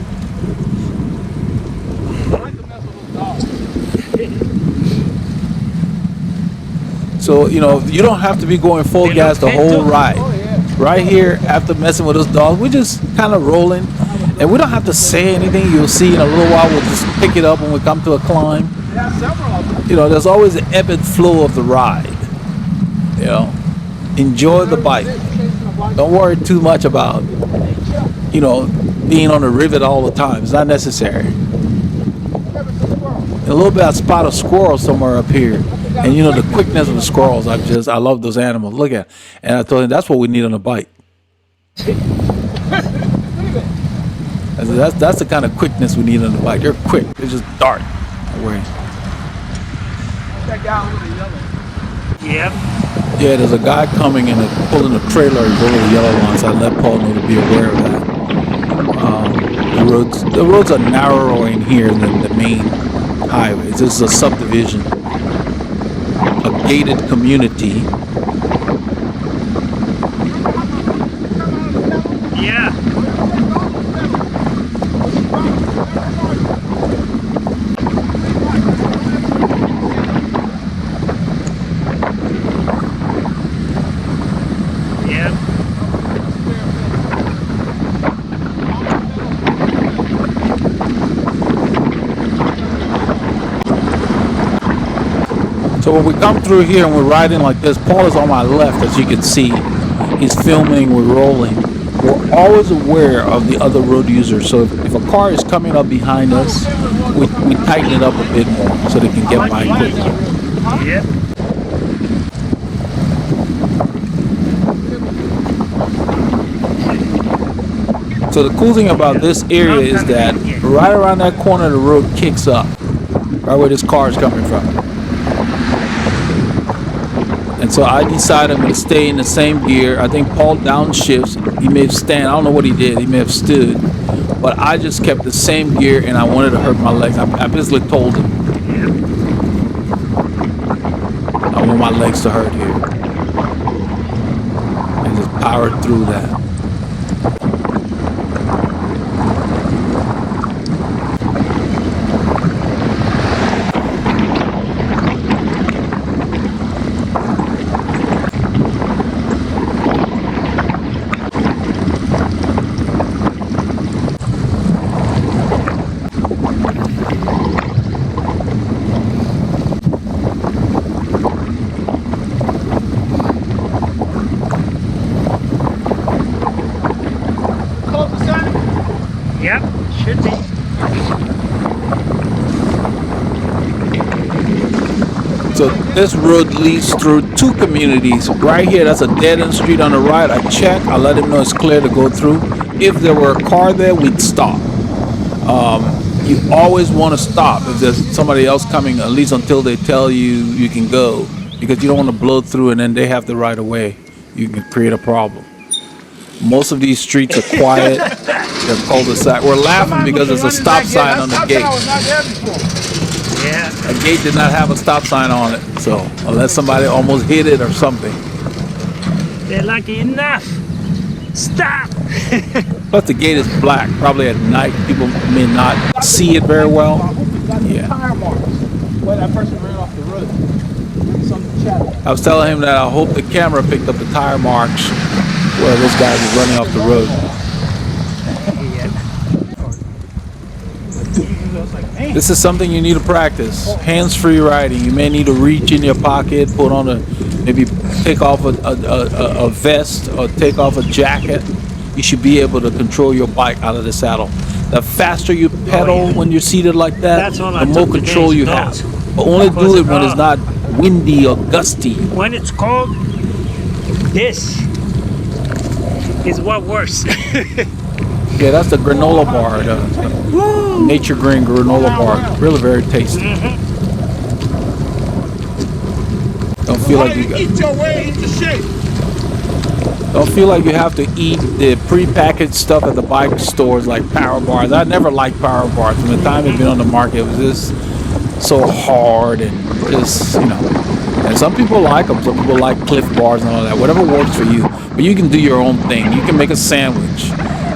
So, you know, you don't have to be going full They gas the look fit whole too. ride. Right here, after messing with those dogs, we're just kind of rolling. And we don't have to say anything. You'll see in a little while, we'll just pick it up when we come to a climb. You know, there's always an ebb and flow of the ride. You know, enjoy the bike. Don't worry too much about, you know, being on the rivet all the time. It's not necessary. A little bit, I spot a squirrel somewhere up here. And you know, the quickness of the squirrels, I love those animals. Look at it. And I told him that's what we need on a bike. I said, that's the kind of quickness we need on the bike. They're quick. They just dart away. That guy with the yellow. Yep. Yeah, there's a guy coming and pulling a trailer over the yellow line, so I let Paul know to be aware of that. The roads are narrowing here than the main highways. This is a subdivision, a gated community. Yeah. Yeah. So when we come through here and we're riding like this, Paul is on my left, as you can see. He's filming, we're rolling. We're always aware of the other road users. So if a car is coming up behind us, we tighten it up a bit more so they can get by quicker. Yep. So the cool thing about this area is that right around that corner the road kicks up, right where this car is coming from. And so I decided I'm going to stay in the same gear. I think Paul downshifts. He may have stand. I don't know what he did. He may have stood. But I just kept the same gear and I wanted to hurt my legs. I basically told him I want my legs to hurt here. And just powered through that. Yep, should be. So this road leads through two communities. Right here, that's a dead-end street on the right. I check, I let him know it's clear to go through. If there were a car there, we'd stop. You always want to stop if there's somebody else coming, at least until they tell you you can go, because you don't want to blow through and then they have the right of way. You can create a problem. Most of these streets are quiet. They're cul-de-sac. We're laughing because there's a stop sign on the gate. Yeah. A gate did not have a stop sign on it, so unless somebody almost hit it or something. They're lucky enough. Stop! Plus the gate is black. Probably at night people may not see it very well. Yeah. Where that person ran off the road. I was telling him that I hope the camera picked up the tire marks where this guy was running off the road. This is something you need to practice. Hands-free riding. You may need to reach in your pocket, put on maybe take off a vest or take off a jacket. You should be able to control your bike out of the saddle. The faster you pedal when you're seated like that, the more control you have. But only do it when it's not windy or gusty. When it's cold, this is what works. Yeah, that's the granola bar, the Nature Green granola bar. Really very tasty. Don't feel like you got. Eat your way into shape. Don't feel like you have to eat the prepackaged stuff at the bike stores like power bars. I never liked power bars. From the time it's been on the market, it was just so hard and just, you know. And some people like them. Some people like Cliff bars and all that. Whatever works for you. But you can do your own thing. You can make a sandwich.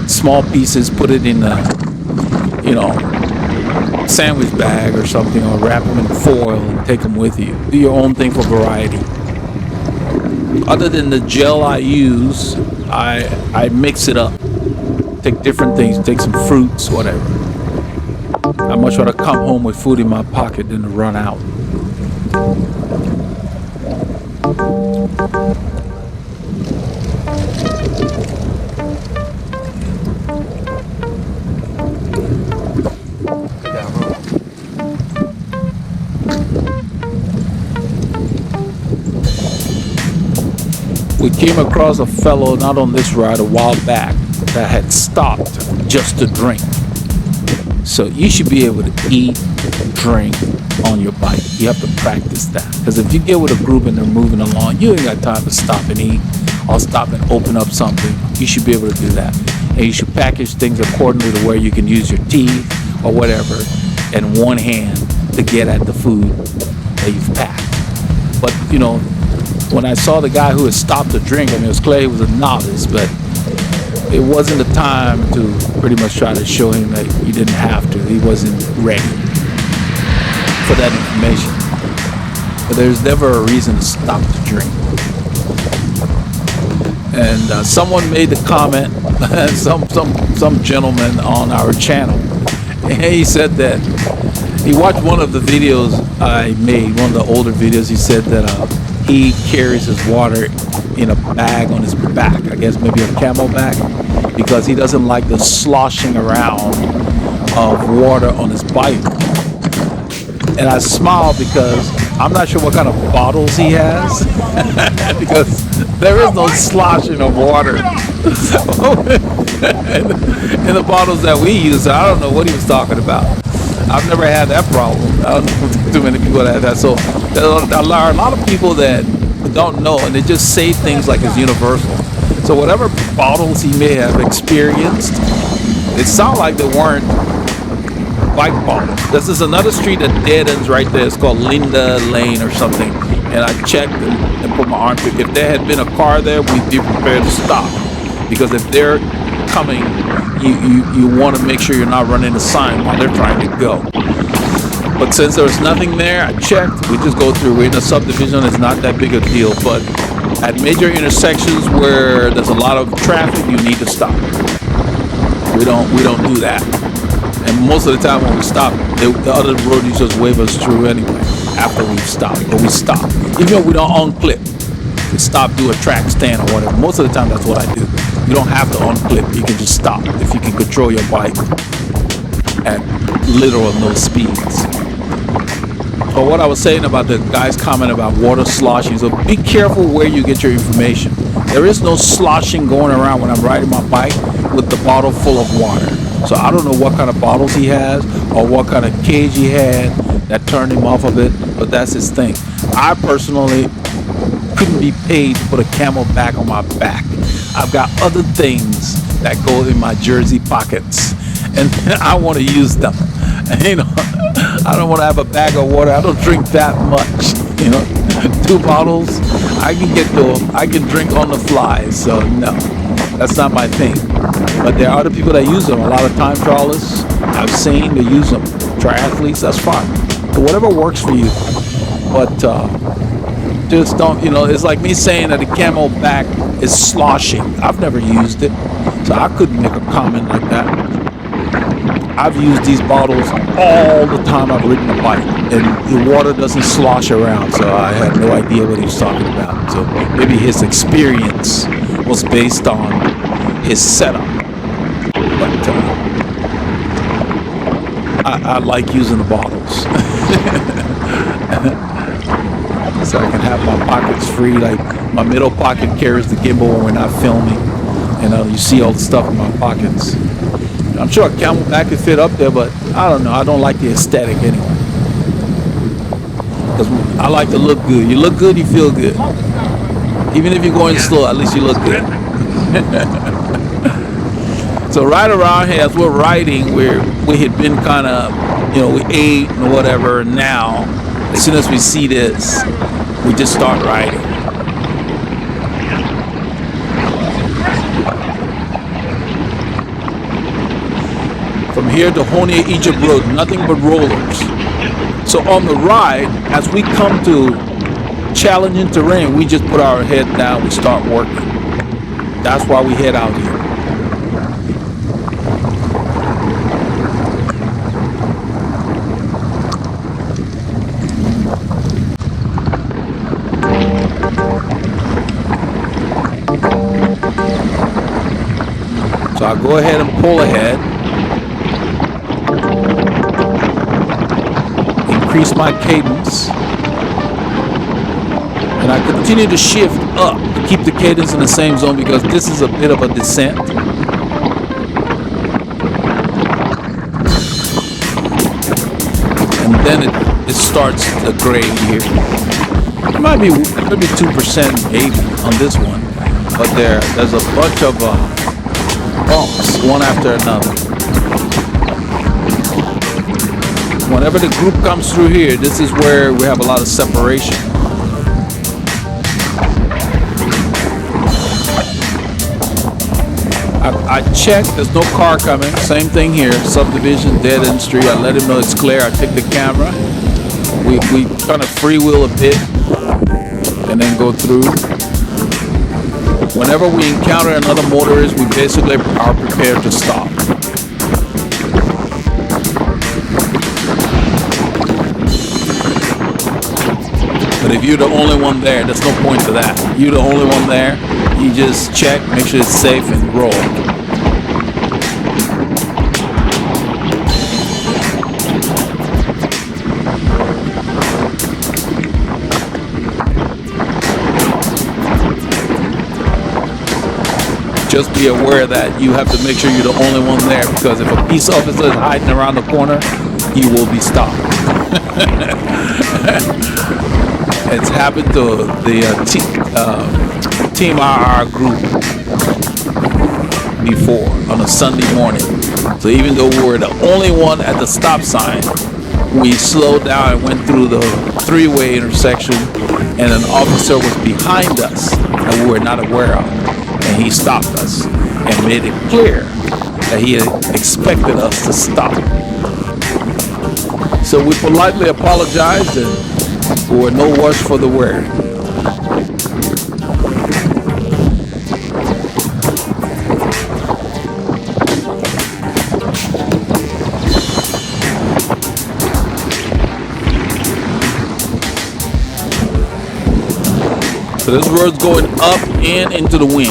Small pieces, put it in a, you know, sandwich bag or something, or wrap them in foil and take them with you. Do your own thing for variety. Other than the gel I use, I mix it up. Take different things, take some fruits, whatever. I'd much rather come home with food in my pocket than to run out. We came across a fellow, not on this ride, a while back, that had stopped just to drink. So you should be able to eat, drink on your bike. You have to practice that. Because if you get with a group and they're moving along, you ain't got time to stop and eat or stop and open up something. You should be able to do that. And you should package things accordingly to where you can use your teeth or whatever in one hand to get at the food that you've packed. But, you know, when I saw the guy who had stopped to drink, I mean, it was clear he was a novice, but it wasn't the time to pretty much try to show him that he didn't have to. He wasn't ready for that information. But there's never a reason to stop to drink. And someone made the comment, some gentleman on our channel, and he said that he watched one of the videos I made, one of the older videos. He said that he carries his water in a bag on his back, I guess maybe a camel back, because he doesn't like the sloshing around of water on his bike. And I smile because I'm not sure what kind of bottles he has because there is no sloshing of water in the bottles that we use. So I don't know what he was talking about. I've never had that problem. I don't know too many people that have that. So there are a lot of people that don't know, and they just say things like it's universal. So whatever bottles he may have experienced, it sounds like they weren't bike bottles. This is another street that dead ends right there. It's called Linda Lane or something. And I checked and put my arm through. If there had been a car there, we'd be prepared to stop. Because if they're coming, you want to make sure you're not running a sign while they're trying to go. But since there was nothing there, I checked. We just go through. We're in a subdivision. It's not that big a deal. But at major intersections where there's a lot of traffic, you need to stop. We don't do that. And most of the time when we stop, the other roadies just wave us through anyway after we've stopped. But we stop. Even though we don't unclip. We stop, do a track stand or whatever. Most of the time that's what I do. You don't have to unclip. You can just stop if you can control your bike at little or no speeds. But what I was saying about the guy's comment about water sloshing, so be careful where you get your information. There is no sloshing going around when I'm riding my bike with the bottle full of water. So I don't know what kind of bottles he has or what kind of cage he had that turned him off of it, but that's his thing. I personally couldn't be paid to put a Camelback on my back. I've got other things that go in my jersey pockets, and I want to use them. You know, I don't want to have a bag of water. I don't drink that much. You know, 2 bottles, I can get to them. I can drink on the fly. So no, that's not my thing. But there are other people that use them. A lot of time trialists I've seen they use them. Triathletes, that's fine. So whatever works for you. But just don't, you know, it's like me saying that the Camelback is sloshing. I've never used it, so I couldn't make a comment like that. I've used these bottles all the time I've ridden a bike, and the water doesn't slosh around, so I had no idea what he was talking about. So maybe his experience was based on his setup. But I like using the bottles. So I can have my pockets free. Like my middle pocket carries the gimbal when we're not filming, and you see all the stuff in my pockets. I'm sure a Camelback could fit up there, but I don't know. I don't like the aesthetic anyway. Because I like to look good. You look good, you feel good. Even if you're going slow, at least you look good. So right around here, as we're riding, we had been kind of, you know, we ate and whatever. And now, as soon as we see this, we just start riding. From here to Honia Egypt Road, nothing but rollers. So on the ride, as we come to challenging terrain, we just put our head down, we start working. That's why we head out here. So I go ahead and pull ahead. Increase my cadence, and I continue to shift up to keep the cadence in the same zone because this is a bit of a descent. And then it starts the grade here. It might be 2% maybe on this one, but there's a bunch of bumps one after another. Whenever the group comes through here, this is where we have a lot of separation. I checked, there's no car coming. Same thing here, subdivision, dead end street. I let him know it's clear. I take the camera. We kind of freewheel a bit and then go through. Whenever we encounter another motorist, we basically are prepared to stop. But if you're the only one there, there's no point to that. You're the only one there, you just check, make sure it's safe, and roll. just be aware that you have to make sure you're the only one there, because if a peace officer is hiding around the corner, you will be stopped. It's happened to the Team RR group before on a Sunday morning. So even though we were the only one at the stop sign, we slowed down and went through the three-way intersection, and an officer was behind us that we were not aware of, and he stopped us and made it clear that he expected us to stop. So we politely apologized, and we were no worse for the wear. So this road's going up and into the wind.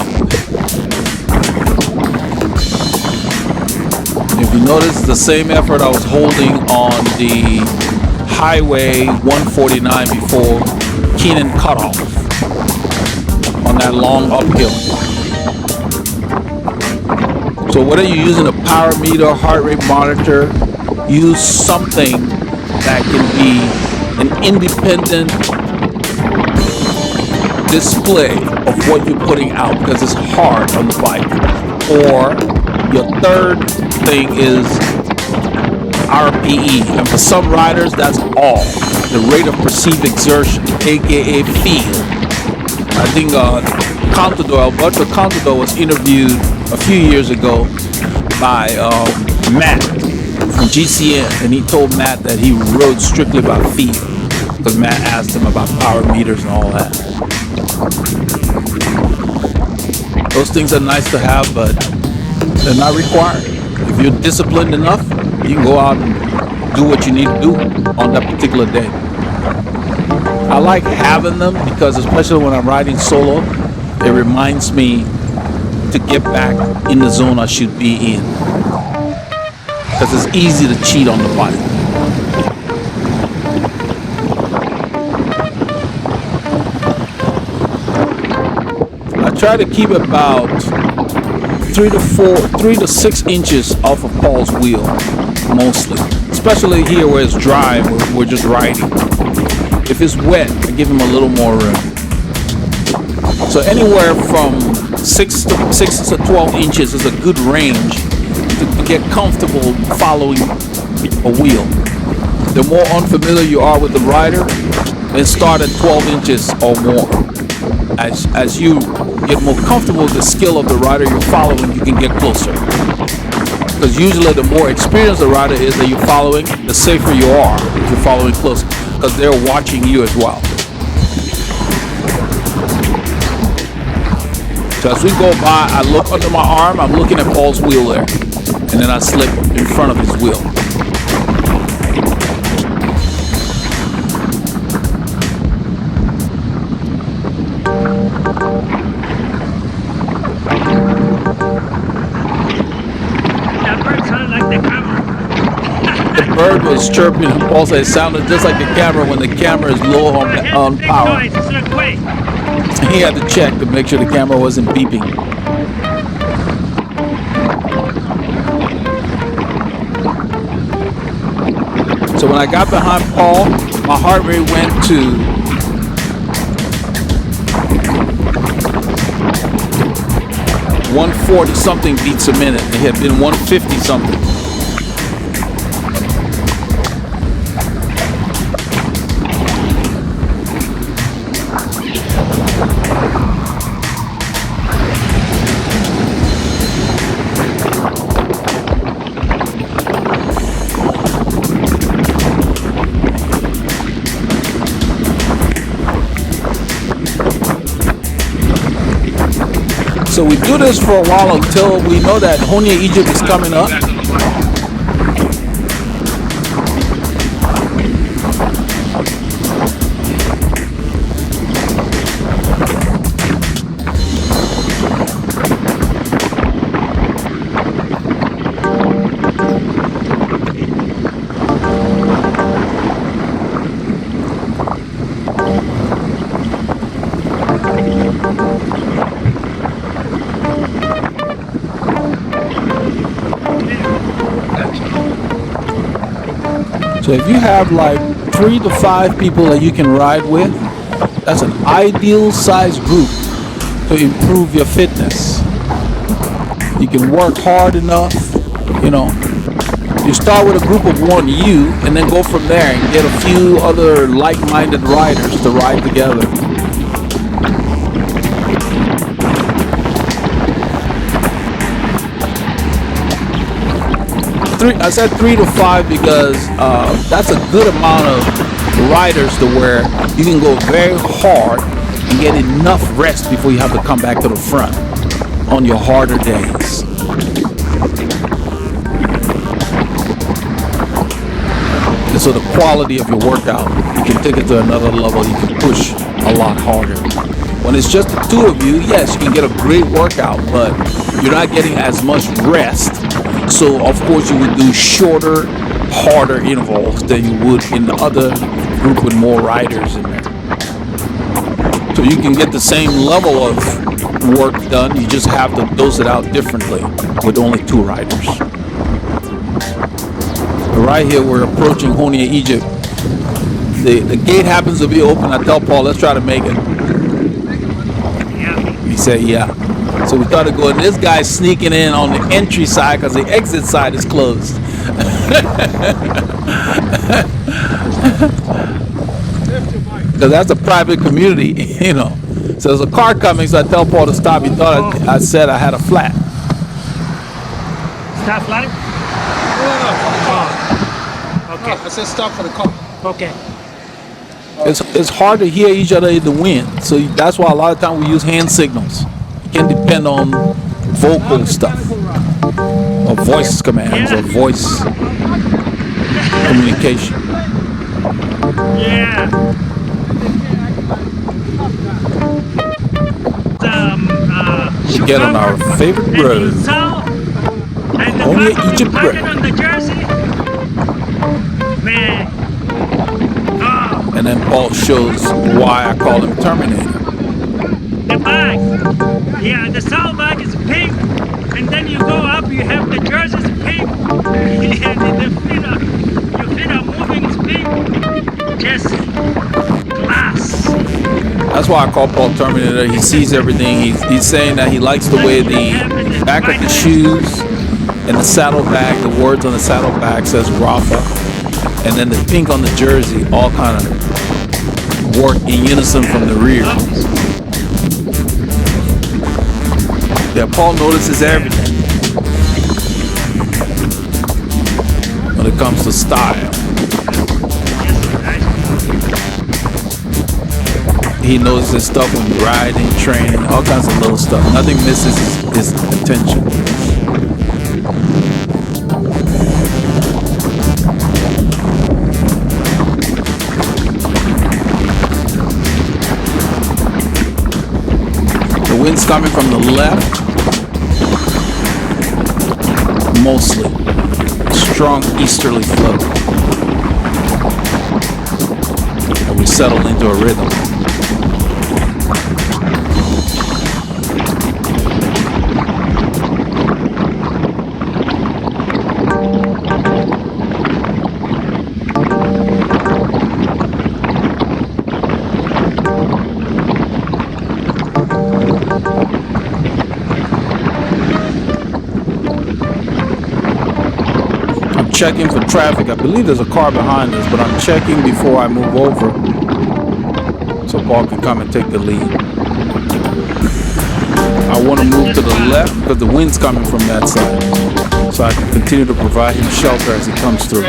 If you notice, the same effort I was holding on the Highway 149 before Keenan Cutoff on that long uphill. So whether you're using a power meter, heart rate monitor, use something that can be an independent display of what you're putting out, because it's hard on the bike. Or your third thing is RPE, and for some riders that's all, the rate of perceived exertion, aka feel. I think Alberto Contador was interviewed a few years ago by Matt from GCN, and he told Matt that he rode strictly by feel, because Matt asked him about power meters and all that. Those things are nice to have, but they're not required. If you're disciplined enough, you can go out and do what you need to do on that particular day. I like having them because, especially when I'm riding solo, it reminds me to get back in the zone I should be in. Because it's easy to cheat on the bike. I try to keep about 3 to 6 inches off of Paul's wheel, mostly. Especially here where it's dry, we're just riding. If it's wet, I give him a little more room. So anywhere from 6 to 12 inches is a good range to get comfortable following a wheel. The more unfamiliar you are with the rider, then start at 12 inches or more. As you get more comfortable with the skill of the rider you're following, you can get closer. Because usually the more experienced the rider is that you're following, the safer you are if you're following close, because they're watching you as well. So as we go by, I look under my arm, I'm looking at Paul's wheel there, and then I slip in front of his wheel. Bird was chirping, and Paul said it sounded just like the camera when the camera is low on power. He had to check to make sure the camera wasn't beeping. So when I got behind Paul, my heart rate went to 140 something beats a minute. It had been 150 something. So we do this for a while until we know that Honia Egypt is coming up. So if you have like 3 to 5 people that you can ride with, that's an ideal size group to improve your fitness. You can work hard enough, you know. You start with a group of 1 you, and then go from there and get a few other like-minded riders to ride together. I said 3 to 5 because that's a good amount of riders to where you can go very hard and get enough rest before you have to come back to the front on your harder days. And so the quality of your workout, you can take it to another level. You can push a lot harder. When it's just the 2 of you, yes, you can get a great workout, but you're not getting as much rest. So of course you would do shorter, harder intervals than you would in the other group with more riders in there. So you can get the same level of work done, you just have to dose it out differently with only 2 riders. Right here we're approaching Honia, Egypt. The gate happens to be open. I tell Paul, let's try to make it. He said, yeah. So we started going, this guy's sneaking in on the entry side because the exit side is closed. Because that's a private community, you know. So there's a car coming, so I tell Paul to stop. He thought I said I had a flat. Stop flying? Okay. I said stop for the car. Okay. It's hard to hear each other in the wind, so that's why a lot of times we use hand signals. You can depend on vocal stuff, or voice commands, or voice communication. Yeah. We get on our favorite road, Honia, Egypt road. On the jersey. Man. And then Paul shows why I call him Terminator. The bag. Yeah, the saddle bag is pink. And then you go up, you have the jerseys pink. And the feet your feet are moving is pink. Just class. That's why I call Paul Terminator. He sees everything. He's saying that he likes the way the back of the shoes and the saddlebag, the words on the saddlebag says Rafa. And then the pink on the jersey all kind of work in unison from the rear. Yeah, Paul notices everything when it comes to style. He notices stuff when riding, training, all kinds of little stuff. Nothing misses his attention. The wind's coming from the left, mostly. Strong easterly flow. And we settle into a rhythm. Checking for traffic. I believe there's a car behind us, but I'm checking before I move over so Paul can come and take the lead. I want to move to the left because the wind's coming from that side, so I can continue to provide him shelter as he comes through.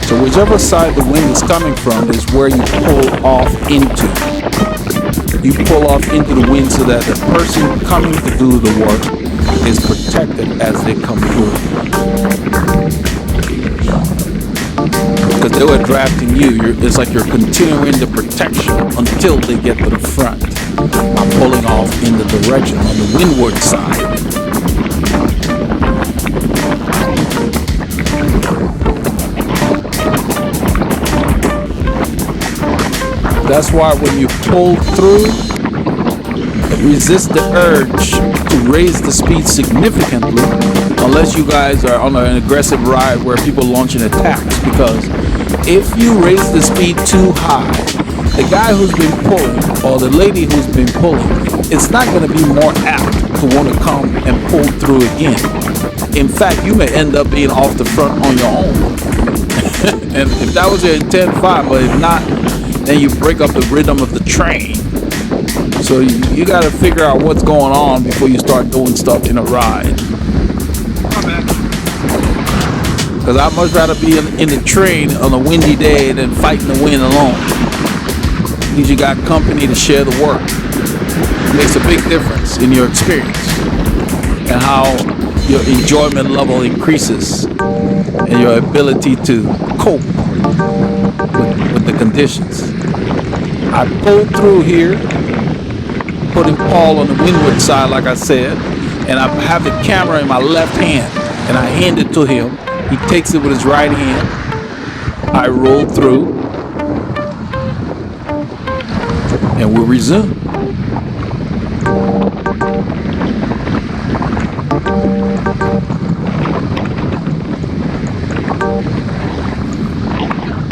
So whichever side the wind is coming from is where you pull off into. You pull off into the wind so that the person coming to do the work is protected as they come through. Because they were drafting you, it's like you're continuing the protection until they get to the front. I'm pulling off in the direction on the windward side. That's why when you pull through, resist the urge to raise the speed significantly unless you guys are on an aggressive ride where people launching attacks, because if you raise the speed too high, the guy who's been pulling or the lady who's been pulling, it's not going to be more apt to want to come and pull through again. In fact, you may end up being off the front on your own. And if that was your intent, fine, but if not, then you break up the rhythm of the train. So you got to figure out what's going on before you start doing stuff in a ride. Because I'd much rather be in the train on a windy day than fighting the wind alone. Because you got company to share the work. It makes a big difference in your experience and how your enjoyment level increases and your ability to cope with the conditions. I pulled through here, putting Paul on the windward side, like I said, and I have the camera in my left hand, and I hand it to him. He takes it with his right hand. I roll through, and we'll resume.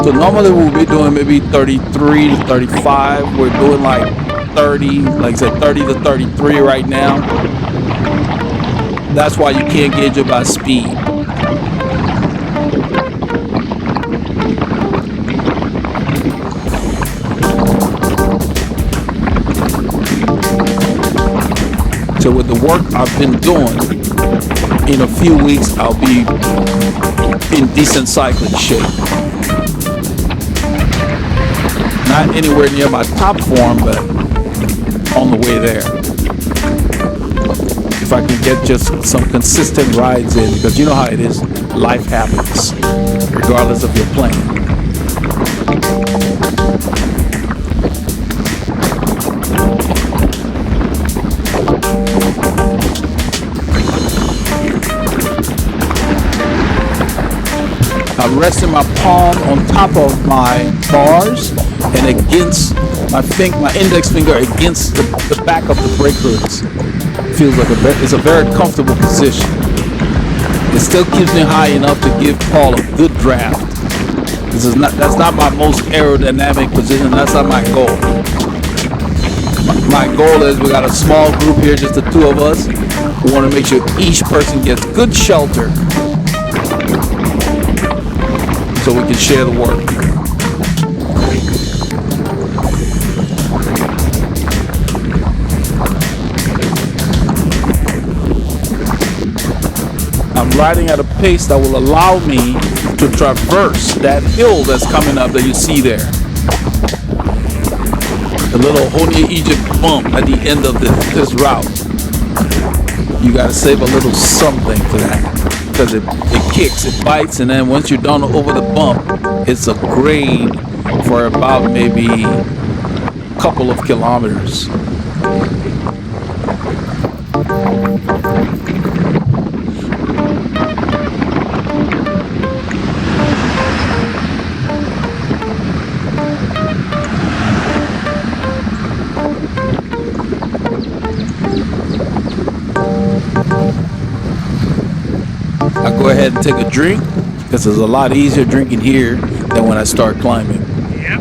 So normally we'll be doing maybe 33 to 35. We're doing like 30, like I said, 30 to 33 right now. That's why you can't gauge it by speed. So with the work I've been doing, in a few weeks I'll be in decent cycling shape. Not anywhere near my top form, but on the way there. If I can get just some consistent rides in, because you know how it is, life happens, regardless of your plan. I'm resting my palm on top of my bars and against my index finger against the back of the brake hoods. Feels like it's a very comfortable position. It still keeps me high enough to give Paul a good draft. That's not my most aerodynamic position. That's not my goal. My goal is we got a small group here, just the two of us. We want to make sure each person gets good shelter so we can share the work. I'm riding at a pace that will allow me to traverse that hill that's coming up that you see there. The little Honey Egypt bump at the end of this route. You gotta save a little something for that, because it kicks, it bites, and then once you're done over the bump, it's a grade for about maybe a couple of kilometers. I go ahead and take a drink, because it's a lot easier drinking here than when I start climbing. Yep.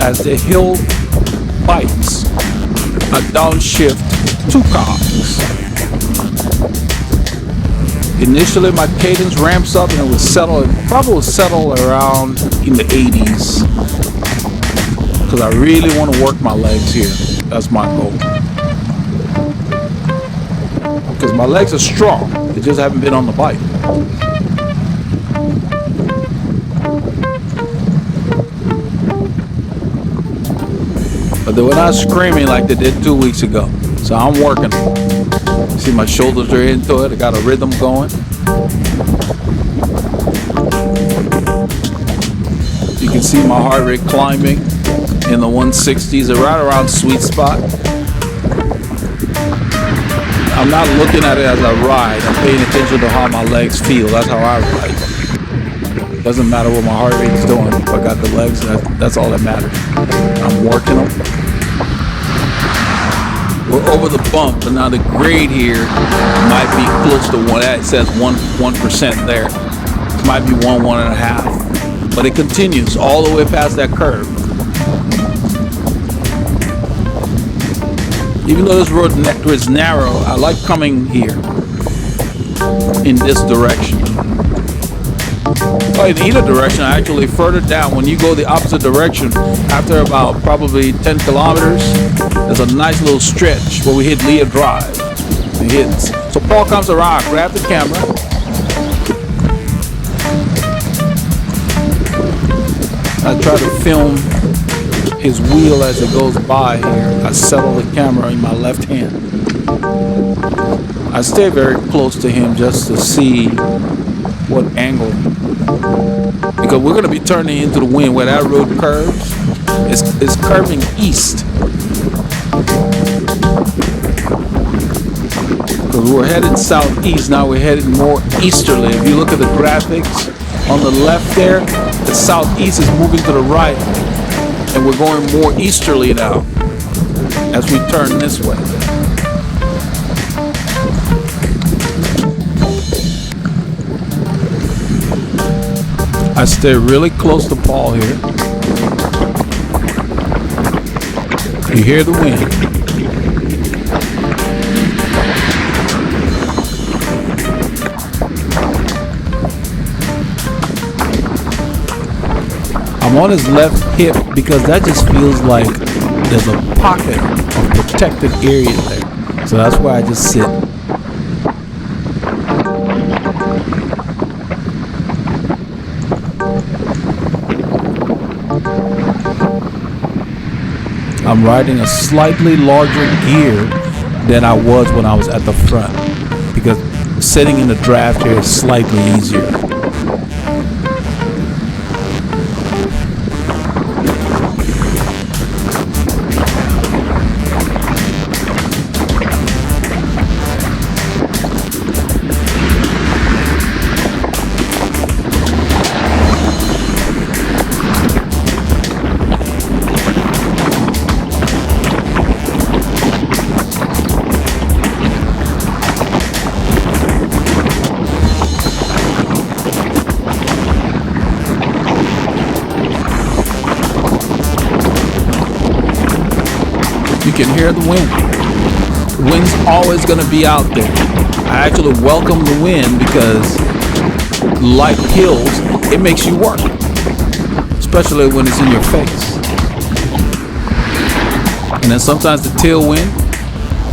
As the hill bites, I downshift 2 cogs. Initially, my cadence ramps up and it will settle around in the 80s, because I really want to work my legs here. That's my goal. Because my legs are strong, they just haven't been on the bike. But they were not screaming like they did 2 weeks ago. So I'm working. See, my shoulders are into it. I got a rhythm going. see my heart rate climbing in the 160s, right around sweet spot. I'm not looking at it as a ride. I'm paying attention to how my legs feel. That's how I ride. Doesn't matter what my heart rate is doing. If I got the legs, that's all that matters. I'm working them. We're over the bump, but now the grade here might be close to one. It says 1% there. It might be 1.5. But it continues all the way past that curve. Even though this road is narrow, I like coming here in this direction. Oh, in either direction, actually further down, when you go the opposite direction, after about probably 10 kilometers, there's a nice little stretch where we hit Leah Drive. So Paul comes around, I grab the camera. I try to film his wheel as it goes by here. I settle the camera in my left hand. I stay very close to him just to see what angle, because we're going to be turning into the wind where that road curves. It's curving east, because we're headed southeast. Now we're headed more easterly. If you look at the graphics on the left there, the southeast is moving to the right, and we're going more easterly now as we turn this way. I stay really close to Paul here. You hear the wind. I'm on his left hip because that just feels like there's a pocket of protected area there. So that's why I just sit. I'm riding a slightly larger gear than I was when I was at the front, because sitting in the draft here is slightly easier. You can hear the wind. The wind's always going to be out there. I actually welcome the wind because, like hills, it makes you work, especially when it's in your face. And then sometimes the tailwind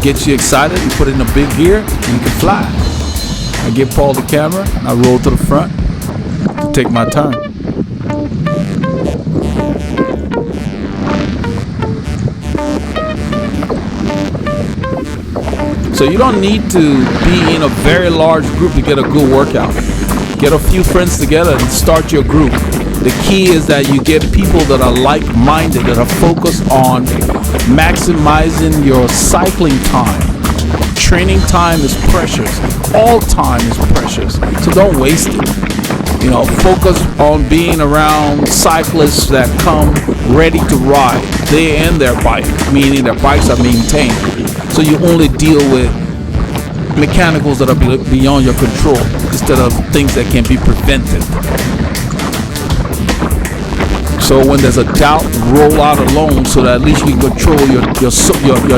gets you excited. You put it in a big gear and you can fly. I give Paul the camera. I roll to the front to take my turn. So you don't need to be in a very large group to get a good workout. Get a few friends together and start your group. The key is that you get people that are like-minded, that are focused on maximizing your cycling time. Training time is precious. All time is precious. So don't waste it. You know, focus on being around cyclists that come ready to ride. They and their bike, meaning their bikes are maintained. So you only deal with mechanicals that are beyond your control instead of things that can be prevented. So when there's a doubt, roll out alone so that at least you can control your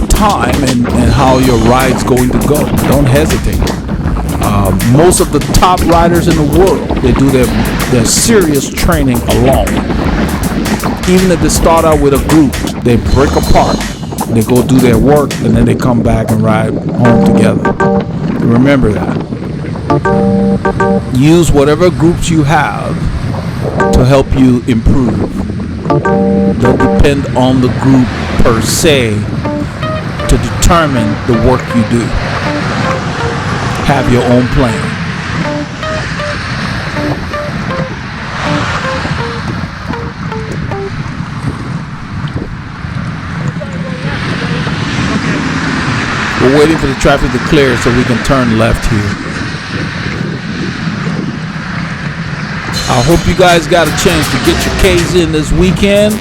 time and how your ride's going to go. Don't hesitate. Most of the top riders in the world, they do their serious training alone. Even if they start out with a group, they break apart. They go do their work and then they come back and ride home together. Remember that. Use whatever groups you have to help you improve. Don't depend on the group per se to determine the work you do. Have your own plan. We're waiting for the traffic to clear so we can turn left here. I hope you guys got a chance to get your K's in this weekend.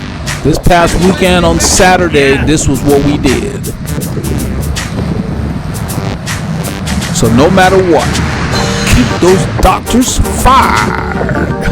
This past weekend on Saturday, this was what we did. So no matter what, keep those doctors fired.